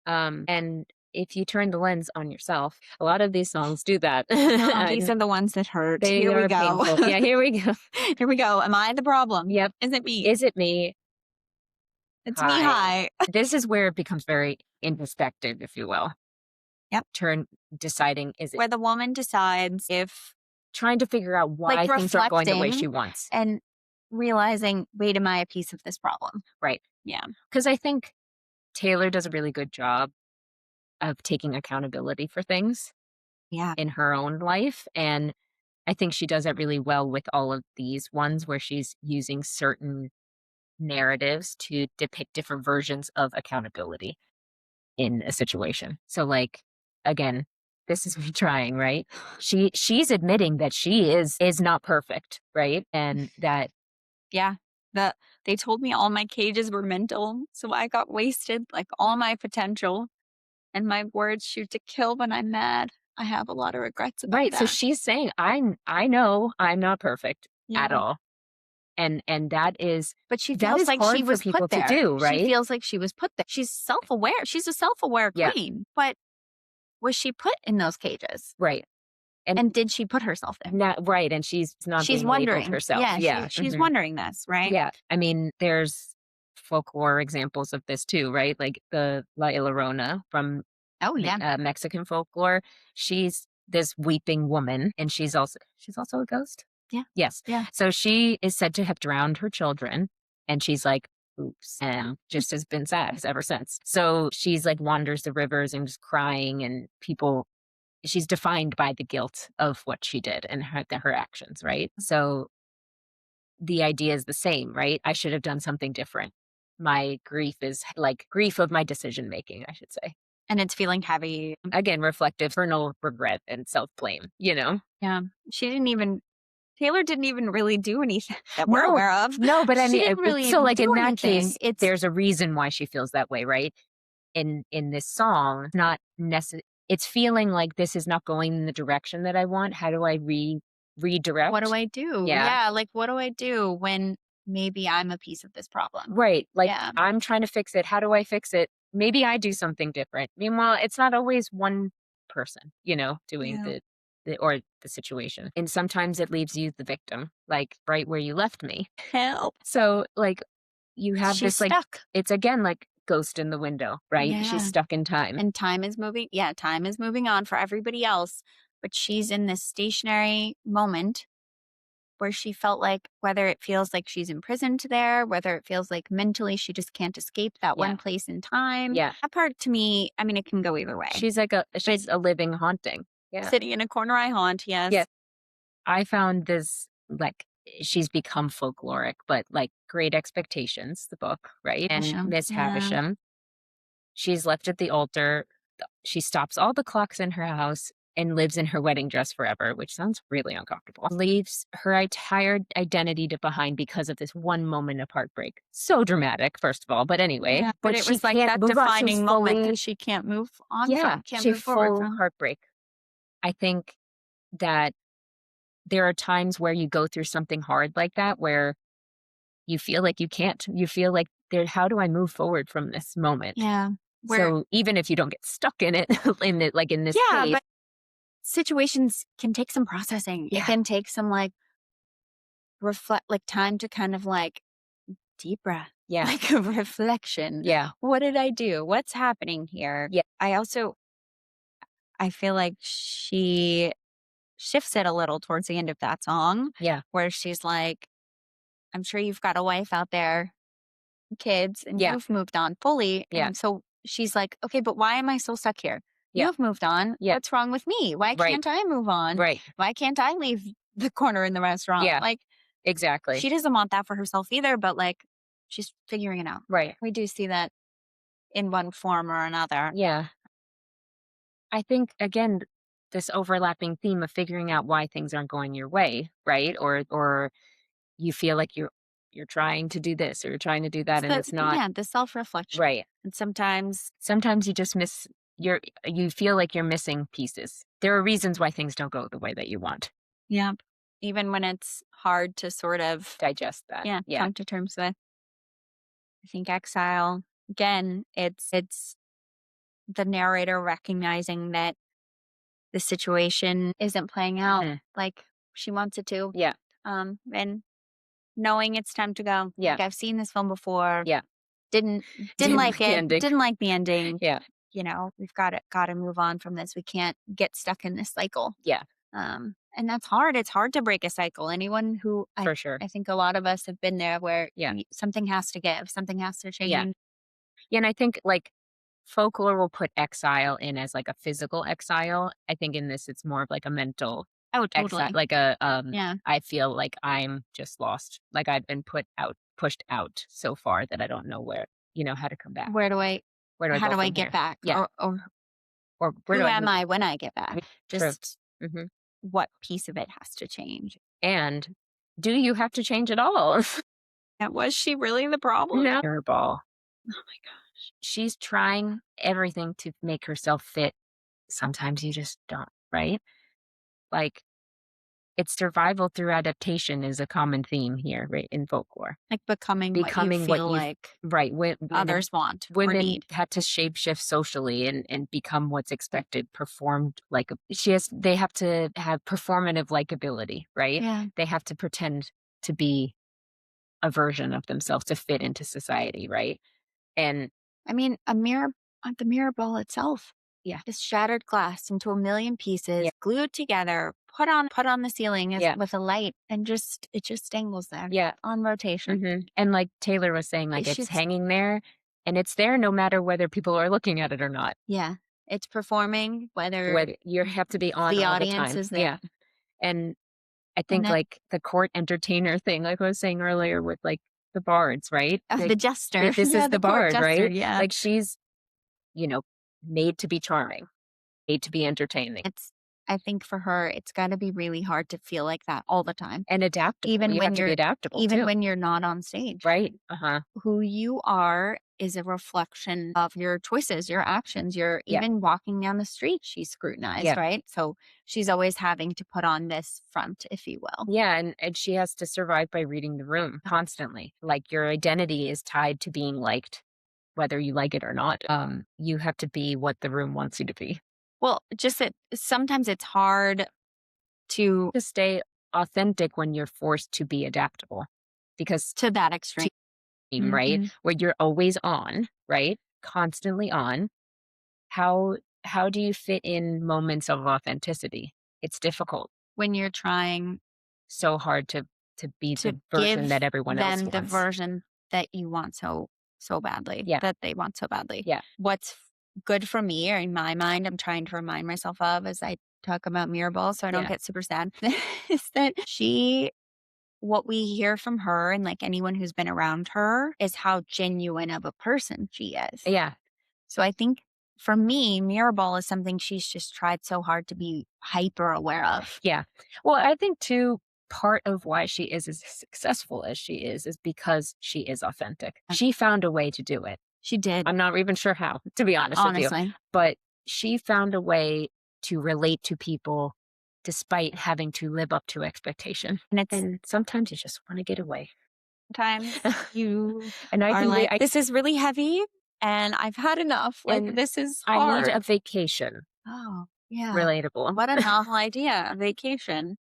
Speaker 1: And if you turn the lens on yourself, a lot of these songs do that.
Speaker 2: Oh, these are the ones that hurt. Here we go.
Speaker 1: Painful. Yeah, here we go.
Speaker 2: Here we go. Am I the problem?
Speaker 1: Yep.
Speaker 2: Is it me?
Speaker 1: Is it me?
Speaker 2: It's me. Hi.
Speaker 1: This is where it becomes very introspective, if you will.
Speaker 2: Yep.
Speaker 1: Deciding is it
Speaker 2: where the woman decides if
Speaker 1: trying to figure out why things aren't going the way she wants.
Speaker 2: And realizing, wait, am I a piece of this problem?
Speaker 1: Right.
Speaker 2: Yeah.
Speaker 1: Because I think Taylor does a really good job of taking accountability for things in her own life. And I think she does that really well with all of these ones where she's using certain narratives to depict different versions of accountability in a situation. So like, again, this is me trying, right? She's admitting that she is not perfect, right? And that
Speaker 2: they told me all my cages were mental, so I got wasted, like all my potential, and my words shoot to kill when I'm mad. I have a lot of regrets about that.
Speaker 1: So she's saying, I know I'm not perfect at all. And that is,
Speaker 2: but she feels like she was put there.
Speaker 1: To do, right?
Speaker 2: She feels like she was put there. She's self-aware. She's a self-aware queen, but was she put in those cages?
Speaker 1: Right.
Speaker 2: And did she put herself there?
Speaker 1: Not right. And she's wondering herself.
Speaker 2: She's wondering this, right?
Speaker 1: Yeah. I mean, there's folklore examples of this too, right? Like the La Llorona from Mexican folklore. She's this weeping woman, and she's also a ghost.
Speaker 2: Yeah.
Speaker 1: Yes.
Speaker 2: Yeah.
Speaker 1: So she is said to have drowned her children, and she's like, oops, and just has been sad ever since. So she's like wanders the rivers and just crying, and she's defined by the guilt of what she did and her actions, right? So the idea is the same, right? I should have done something different. My grief is like grief of my decision making, I should say.
Speaker 2: And it's feeling heavy.
Speaker 1: Again, reflective, eternal regret and self-blame, Yeah.
Speaker 2: Taylor didn't even really do anything that we're aware of.
Speaker 1: No, but I mean,
Speaker 2: really
Speaker 1: so like in that case, there's a reason why she feels that way, right? In this song, not necessarily. It's feeling like this is not going in the direction that I want. How do I redirect?
Speaker 2: What do I do? Yeah, like what do I do when maybe I'm a piece of this problem?
Speaker 1: Right. Like I'm trying to fix it. How do I fix it? Maybe I do something different. Meanwhile, it's not always one person, doing the situation. And sometimes it leaves you the victim, like right where you left me.
Speaker 2: Help.
Speaker 1: So like you have
Speaker 2: She's
Speaker 1: this like
Speaker 2: stuck.
Speaker 1: It's again like ghost in the window, right?
Speaker 2: Yeah.
Speaker 1: She's stuck in time.
Speaker 2: And time is moving. Yeah, time is moving on for everybody else. But she's in this stationary moment where she felt like, whether it feels like she's imprisoned there, whether it feels like mentally she just can't escape that one place in time.
Speaker 1: Yeah.
Speaker 2: That part to me, I mean, it can go either way.
Speaker 1: She's a living haunting. Yeah.
Speaker 2: Sitting in a corner I haunt, yes.
Speaker 1: Yeah. I found this, like, she's become folkloric, but like Great Expectations, the book, right? And Miss Havisham. She's left at the altar. She stops all the clocks in her house and lives in her wedding dress forever, which sounds really uncomfortable. Leaves her entire identity behind because of this one moment of heartbreak. So dramatic, first of all. But anyway,
Speaker 2: yeah, but it was like that defining moment that she can't move on from. Can't move forward from.
Speaker 1: Heartbreak. I think that there are times where you go through something hard like that, where you feel like you can't. You feel like, how do I move forward from this moment?
Speaker 2: Yeah.
Speaker 1: So even if you don't get stuck in it, in this case,
Speaker 2: but situations can take some processing.
Speaker 1: Yeah.
Speaker 2: It can take some like time to kind of like deep breath.
Speaker 1: Yeah.
Speaker 2: Like a reflection.
Speaker 1: Yeah.
Speaker 2: What did I do? What's happening here?
Speaker 1: Yeah.
Speaker 2: I feel like she shifts it a little towards the end of that song.
Speaker 1: Yeah.
Speaker 2: Where she's like, I'm sure you've got a wife out there, kids, and you've moved on fully.
Speaker 1: Yeah.
Speaker 2: And so she's like, okay, but why am I still stuck here?
Speaker 1: Yeah.
Speaker 2: You've moved on.
Speaker 1: Yeah.
Speaker 2: What's wrong with me? Why can't I move on?
Speaker 1: Right.
Speaker 2: Why can't I leave the corner in the restaurant?
Speaker 1: Yeah.
Speaker 2: Like,
Speaker 1: exactly.
Speaker 2: She doesn't want that for herself either, but like, she's figuring it out.
Speaker 1: Right.
Speaker 2: We do see that in one form or another.
Speaker 1: Yeah. I think, again, this overlapping theme of figuring out why things aren't going your way, right? Or you feel like you're trying to do this or you're trying to do that and it's not
Speaker 2: the self-reflection.
Speaker 1: right.
Speaker 2: And sometimes
Speaker 1: Sometimes you just miss you feel like you're missing pieces. There are reasons why things don't go the way that you want.
Speaker 2: yeah, even when it's hard to sort of
Speaker 1: Digest that. Yeah.
Speaker 2: come to terms with. I think exile, again, it's the narrator recognizing that the situation isn't playing out
Speaker 1: Mhm.
Speaker 2: like she wants it to.
Speaker 1: Yeah.
Speaker 2: And knowing it's time to go.
Speaker 1: Yeah.
Speaker 2: Like, I've seen this film before.
Speaker 1: Yeah.
Speaker 2: Didn't
Speaker 1: Didn't
Speaker 2: like
Speaker 1: like the
Speaker 2: it.
Speaker 1: ending.
Speaker 2: Didn't like the ending.
Speaker 1: Yeah.
Speaker 2: You know, we've got to move on from this. We can't get stuck in this cycle.
Speaker 1: Yeah.
Speaker 2: And that's hard. It's hard to break a cycle. Anyone who
Speaker 1: For sure.
Speaker 2: I think a lot of us have been there where
Speaker 1: Yeah.
Speaker 2: something has to give, something has to change.
Speaker 1: Yeah. Yeah, and I think like folklore will put exile in as like a physical exile. I think in this it's more of like a mental
Speaker 2: Oh,
Speaker 1: exile,
Speaker 2: totally.
Speaker 1: like
Speaker 2: Yeah.
Speaker 1: I feel like I'm just lost. Like I've been pushed out so far that I don't know where, how to come back.
Speaker 2: Where do I
Speaker 1: Where do I
Speaker 2: how
Speaker 1: go
Speaker 2: do I
Speaker 1: from
Speaker 2: get
Speaker 1: here?
Speaker 2: back?
Speaker 1: Yeah. Or where
Speaker 2: Who
Speaker 1: do I
Speaker 2: am
Speaker 1: move?
Speaker 2: I when I get back?
Speaker 1: True.
Speaker 2: Just
Speaker 1: Hmm.
Speaker 2: what piece of it has to change?
Speaker 1: And do you have to change it all?
Speaker 2: And was she really the problem?
Speaker 1: No. Mirrorball.
Speaker 2: Oh my gosh.
Speaker 1: She's trying everything to make herself fit. Sometimes you just don't, right? Like it's survival through adaptation is a common theme here, right, in folklore.
Speaker 2: Like becoming what you
Speaker 1: Becoming what
Speaker 2: feel
Speaker 1: you
Speaker 2: like
Speaker 1: right,
Speaker 2: others want or
Speaker 1: women
Speaker 2: need.
Speaker 1: had to shapeshift socially and become what's expected, performed like they have to have performative likability, right?
Speaker 2: Yeah.
Speaker 1: They have to pretend to be a version of themselves to fit into society, right? And
Speaker 2: I mean, the mirror ball itself.
Speaker 1: yeah.
Speaker 2: Just shattered glass into a million pieces,
Speaker 1: Yeah.
Speaker 2: glued together, put on the ceiling
Speaker 1: Yeah.
Speaker 2: with a light, and it just dangles there.
Speaker 1: Yeah.
Speaker 2: On rotation.
Speaker 1: Mhm. And like Taylor was saying, like it's
Speaker 2: It's
Speaker 1: hanging there and it's there no matter whether people are looking at it or not.
Speaker 2: Yeah. It's performing whether
Speaker 1: Whether you have to be on
Speaker 2: the
Speaker 1: all the
Speaker 2: audience
Speaker 1: time.
Speaker 2: is there.
Speaker 1: Yeah. And I
Speaker 2: And
Speaker 1: think like the court entertainer thing, like I was saying earlier with like the bards, right?
Speaker 2: the jester.
Speaker 1: This
Speaker 2: Yeah,
Speaker 1: is the
Speaker 2: court
Speaker 1: bard,
Speaker 2: jester,
Speaker 1: right?
Speaker 2: yeah.
Speaker 1: Like she's, you know, made to be charming, made to be entertaining
Speaker 2: I think for her, it's got to be really hard to feel like that all the time.
Speaker 1: and adaptable.
Speaker 2: Even
Speaker 1: You
Speaker 2: when
Speaker 1: have to be adaptable
Speaker 2: even
Speaker 1: too.
Speaker 2: when you're not on stage.
Speaker 1: Right. Uh-huh.
Speaker 2: Who you are is a reflection of your choices, your actions. You're
Speaker 1: Yeah.
Speaker 2: even walking down the street, she's scrutinized,
Speaker 1: Yeah.
Speaker 2: right? So she's always having to put on this front, if you will.
Speaker 1: Yeah, and she has to survive by reading the room constantly. Like your identity is tied to being liked, whether you like it or not. You have to be what the room wants you to be.
Speaker 2: Well, just that sometimes it's hard to
Speaker 1: Stay authentic when you're forced to be adaptable. Because
Speaker 2: to that extreme.
Speaker 1: right?
Speaker 2: Mhm.
Speaker 1: Where you're always on, right? Constantly on. How do you fit in moments of authenticity? It's difficult.
Speaker 2: When you're trying
Speaker 1: So hard to be
Speaker 2: to
Speaker 1: the version
Speaker 2: give
Speaker 1: that everyone else
Speaker 2: them the
Speaker 1: wants.
Speaker 2: version that you want so badly.
Speaker 1: Yeah.
Speaker 2: That they want so badly.
Speaker 1: Yeah.
Speaker 2: What's good for me or in my mind, I'm trying to remind myself of as I talk about mirrorball so I don't
Speaker 1: Yeah.
Speaker 2: get super sad, is that what we hear from her and like anyone who's been around her is how genuine of a person she is.
Speaker 1: Yeah.
Speaker 2: So I think for me, mirrorball is something she's just tried so hard to be hyper aware of.
Speaker 1: Yeah. Well, I think too, part of why she is as successful as she is because she is authentic. She found a way to do it.
Speaker 2: She did.
Speaker 1: I'm not even sure how, to be honest with you.
Speaker 2: Honestly.
Speaker 1: But she found a way to relate to people despite having to live up to expectation. And sometimes you just want to get away.
Speaker 2: Sometimes you
Speaker 1: And I
Speaker 2: are
Speaker 1: can
Speaker 2: like, this is really heavy and I've had enough. Like,
Speaker 1: And
Speaker 2: this is
Speaker 1: I
Speaker 2: hard.
Speaker 1: need a vacation.
Speaker 2: Oh, yeah.
Speaker 1: Relatable.
Speaker 2: What a novel idea. A vacation.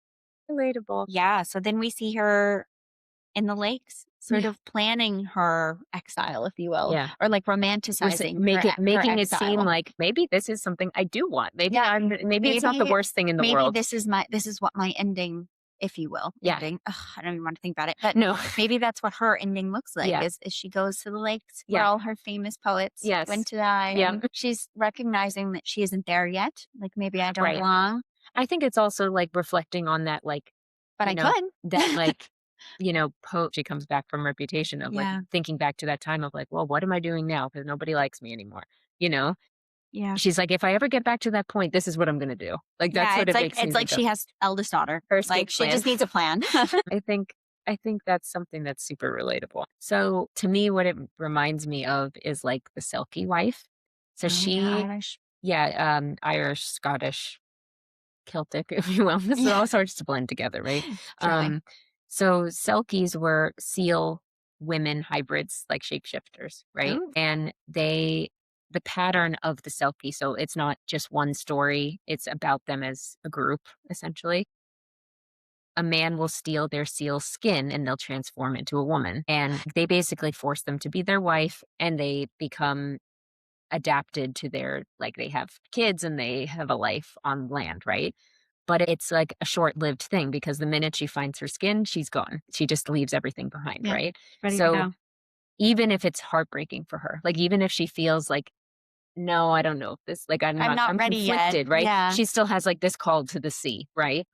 Speaker 1: Relatable.
Speaker 2: Yeah. So then we see her in the lakes, sort of planning her exile, if you will.
Speaker 1: Yeah.
Speaker 2: Or like romanticizing her
Speaker 1: making it seem
Speaker 2: exile.
Speaker 1: like maybe this is something I do want. Maybe
Speaker 2: Yeah.
Speaker 1: maybe it's not the worst thing in the world.
Speaker 2: This is what my ending, if you will.
Speaker 1: Yeah.
Speaker 2: Ending. Ugh, I don't even want to think about it. But
Speaker 1: No.
Speaker 2: maybe that's what her ending looks like
Speaker 1: Yeah.
Speaker 2: is she goes to the lakes where
Speaker 1: Yeah.
Speaker 2: all her famous poets
Speaker 1: Yes.
Speaker 2: went to die.
Speaker 1: Yeah.
Speaker 2: And she's recognizing that she isn't there yet. Like maybe I don't
Speaker 1: Right.
Speaker 2: belong.
Speaker 1: I think it's also like reflecting on that, like,
Speaker 2: But I could.
Speaker 1: that like, she comes back from Reputation of like thinking back to that time of like, well, what am I doing now? Because nobody likes me anymore,
Speaker 2: Yeah.
Speaker 1: She's like, if I ever get back to that point, this is what I'm going to do. Like, that's what it makes me
Speaker 2: It's like
Speaker 1: think
Speaker 2: she
Speaker 1: of.
Speaker 2: has eldest daughter.
Speaker 1: Her
Speaker 2: Like
Speaker 1: escape
Speaker 2: she
Speaker 1: plan.
Speaker 2: just needs a plan.
Speaker 1: I think that's something that's super relatable. So to me, what it reminds me of is like the Selkie wife. So she,
Speaker 2: Irish.
Speaker 1: yeah, Irish, Scottish, Celtic, if you will. This all starts to blend together, right?
Speaker 2: Truly.
Speaker 1: So Selkies were seal women hybrids, like shapeshifters, right?
Speaker 2: Ooh.
Speaker 1: And the pattern of the Selkie, so it's not just one story, it's about them as a group, essentially. A man will steal their seal's skin and they'll transform into a woman. And they basically force them to be their wife and they become adapted to their, like, they have kids and they have a life on land, right? But it's like a short-lived thing because the minute she finds her skin, she's gone. She just leaves everything behind,
Speaker 2: Yeah.
Speaker 1: right?
Speaker 2: Ready to
Speaker 1: So
Speaker 2: go.
Speaker 1: even if it's heartbreaking for her, like even if she feels like, no, I don't know if this, like
Speaker 2: I'm not
Speaker 1: I'm
Speaker 2: ready yet.
Speaker 1: conflicted, right?
Speaker 2: Yeah.
Speaker 1: She still has like this call to the sea, right?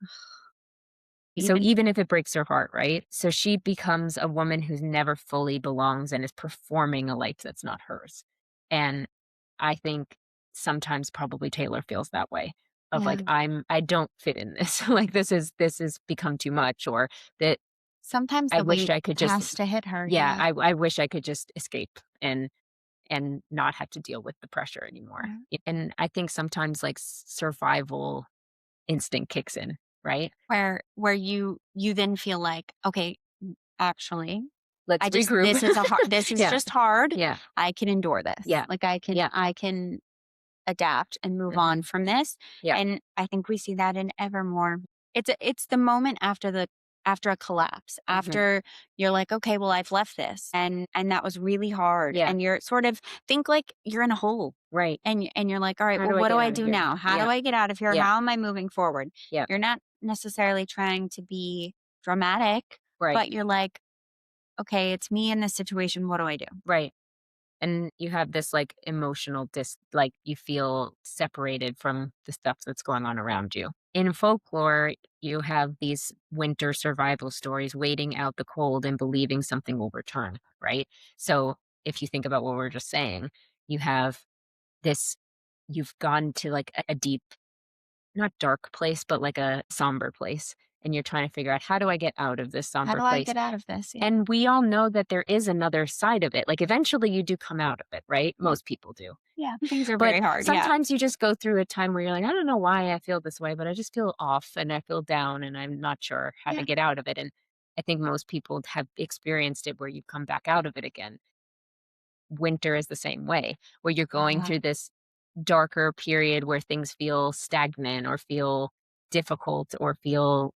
Speaker 1: So
Speaker 2: Even
Speaker 1: even if it breaks her heart, right? So she becomes a woman who's never fully belongs and is performing a life that's not hers. And I think sometimes probably Taylor feels that way of
Speaker 2: yeah.
Speaker 1: like, I don't fit in this. Like this is become too much, or that
Speaker 2: Sometimes
Speaker 1: I
Speaker 2: the
Speaker 1: wish
Speaker 2: weight
Speaker 1: I could just,
Speaker 2: has to hit her.
Speaker 1: yeah,
Speaker 2: Yeah.
Speaker 1: I wish I could just escape and not have to deal with the pressure anymore.
Speaker 2: Yeah.
Speaker 1: And I think sometimes like survival instinct kicks in, right?
Speaker 2: Where you then feel like, okay, actually,
Speaker 1: Let's regroup.
Speaker 2: this is
Speaker 1: Yeah.
Speaker 2: just hard.
Speaker 1: Yeah.
Speaker 2: I can endure this.
Speaker 1: Yeah.
Speaker 2: Like I can adapt and move
Speaker 1: Mhm.
Speaker 2: on from this.
Speaker 1: Yeah.
Speaker 2: And I think we see that in Evermore. It's the moment after a collapse, after you're like, okay, well, I've left this and that was really hard.
Speaker 1: Yeah.
Speaker 2: And you're sort of think like you're in a hole.
Speaker 1: Right.
Speaker 2: And you're like, all right,
Speaker 1: How
Speaker 2: well,
Speaker 1: do I
Speaker 2: what
Speaker 1: get
Speaker 2: do I
Speaker 1: out of
Speaker 2: do
Speaker 1: here?
Speaker 2: now? How
Speaker 1: Yeah.
Speaker 2: do I get out of here?
Speaker 1: Yeah.
Speaker 2: How am I moving forward?
Speaker 1: Yeah.
Speaker 2: You're not necessarily trying to be dramatic,
Speaker 1: Right.
Speaker 2: but you're like, okay, it's me in this situation. What do I do?
Speaker 1: Right. And you have this like emotional like you feel separated from the stuff that's going on around you. In folklore, you have these winter survival stories, waiting out the cold and believing something will return, right? So if you think about what we are just saying, you have this, you've gone to like a deep, not dark place, but like a somber place. And you're trying to figure out, how do I get out of this
Speaker 2: How
Speaker 1: somber
Speaker 2: do I
Speaker 1: place?
Speaker 2: get out of this? Yeah.
Speaker 1: And we all know that there is another side of it. Like eventually you do come out of it, right? Most people do.
Speaker 2: Yeah. Things are
Speaker 1: But
Speaker 2: very hard. Yeah.
Speaker 1: sometimes you just go through a time where you're like, I don't know why I feel this way, but I just feel off and I feel down and I'm not sure how to
Speaker 2: Yeah.
Speaker 1: get out of it. And I think most people have experienced it where you come back out of it again. Winter is the same way, where you're going
Speaker 2: Yeah.
Speaker 1: through this darker period where things feel stagnant or feel difficult or feel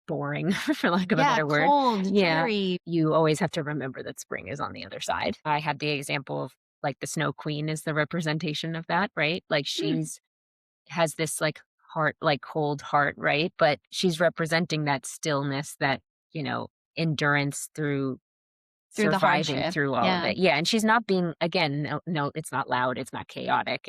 Speaker 1: boring, for lack of a
Speaker 2: Yeah.
Speaker 1: better word.
Speaker 2: Cold,
Speaker 1: Yeah.
Speaker 2: dreary.
Speaker 1: You always have to remember that spring is on the other side. I had the example of like the Snow Queen is the representation of that, right? Like she's has this like heart, like cold heart, right? But she's representing that stillness, that, endurance through
Speaker 2: Through the
Speaker 1: surviving
Speaker 2: hardship.
Speaker 1: through all of
Speaker 2: Yeah.
Speaker 1: it. Yeah. And she's not being, again, no, it's not loud, it's not chaotic.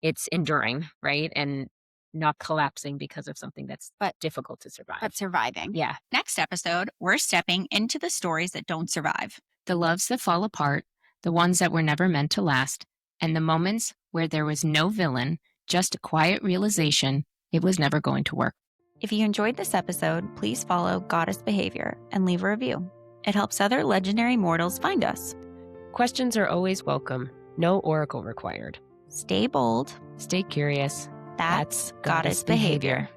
Speaker 1: It's enduring, right? And not collapsing because of something that's
Speaker 2: But
Speaker 1: difficult to survive.
Speaker 2: But surviving.
Speaker 1: Yeah.
Speaker 2: Next episode, we're stepping into the stories that don't survive.
Speaker 1: The loves that fall apart, the ones that were never meant to last, and the moments where there was no villain, just a quiet realization it was never going to work.
Speaker 2: If you enjoyed this episode, please follow Goddess Behavior and leave a review. It helps other legendary mortals find us.
Speaker 1: Questions are always welcome. No oracle required.
Speaker 2: Stay bold.
Speaker 1: Stay curious.
Speaker 2: That's Goddess Behavior.